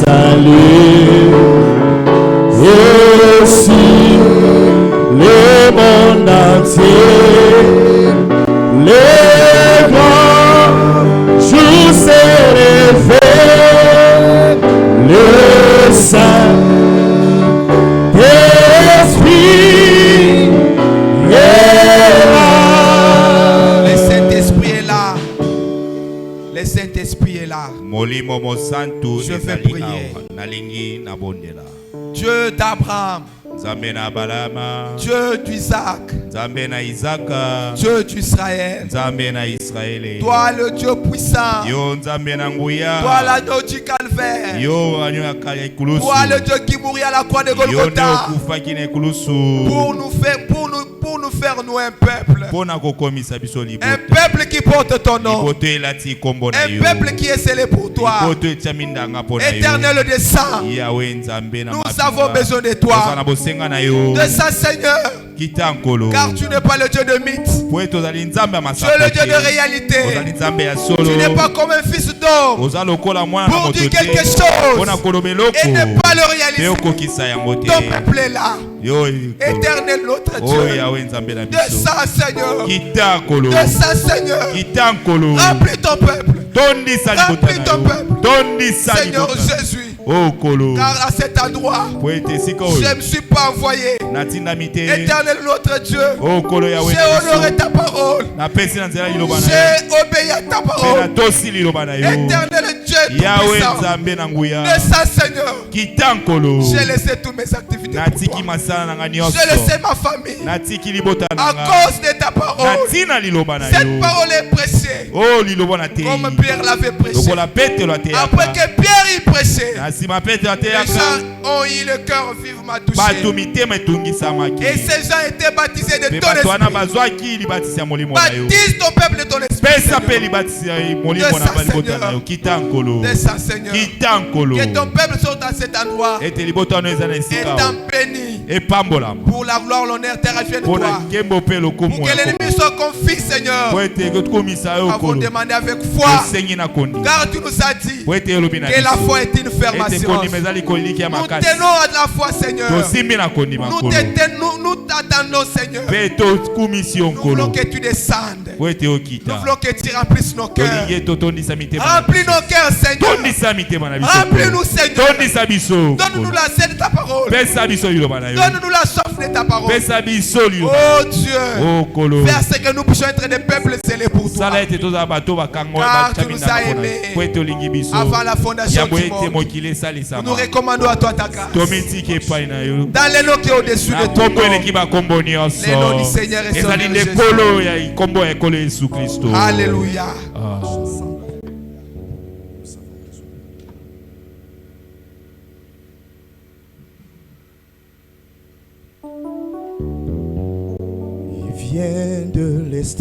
salut. Et si le monde entier, les grands jours s'est fait, le Saint-Esprit est là. Le Saint-Esprit est là. Le Saint-Esprit est là. Je vais prier. Dieu d'Abraham, Dieu d'Isaac, Dieu d'Israël, toi le Dieu puissant, toi l'agneau du calvaire, toi le Dieu qui mourit à la croix de Golgotha pour nous faire nous un peuple qui porte ton nom, un peuple qui est scellé pour toi, éternel des saints. Nous avons besoin de toi, de ça, Seigneur, car tu n'es pas le Dieu de mythe, tu es le Dieu de réalité. Tu n'es pas comme un fils d'homme pour dire quelque chose et ne pas le réaliser. Ton peuple est là, éternel notre Dieu, de ça, Seigneur, de ça, Seigneur, remplis ton peuple, remplis ton peuple, Seigneur Jésus. Car à cet endroit, je ne me suis pas envoyé. Éternel notre Dieu, j'ai honoré ta parole, j'ai obéi à ta parole. Éternel Dieu tout-puissant, de ça, Seigneur, j'ai laissé toutes mes activités pour toi. J'ai laissé ma famille à cause de ta parole. Cette parole est prêchée comme Pierre l'avait prêché. Après que Pierre y prêchait, les gens ont eu le cœur vivement touché. Et ces gens étaient baptisés de ton esprit. Baptise ton peuple de ton esprit, de ça, Seigneur. Que ton peuple sorte à cet endroit étant béni pour la gloire, l'honneur, terre de toi. Pour que l'ennemi soit confus, Seigneur. Avons demandé avec foi, car tu nous as dit que la foi est une ferme assurance. Nous tenons à la foi, Seigneur. Nous t'attendons, Seigneur. Nous voulons que tu descendes. Nous voulons que tu remplisses nos cœurs. Remplis nos cœurs, Seigneur. Remplis-nous, Seigneur. Donne-nous la sève de ta parole. Donne-nous la soif de ta parole. Oh Dieu, fais ce que nous puissions être des peuples scellés pour toi. Car tu nous as aimés avant la fondation du monde. Nous recommandons à toi ta grâce. Dans les noms qui est au-dessus de ton nom, les noms du Seigneur et son nom Jésus. Alléluia. Il vient de l'Est,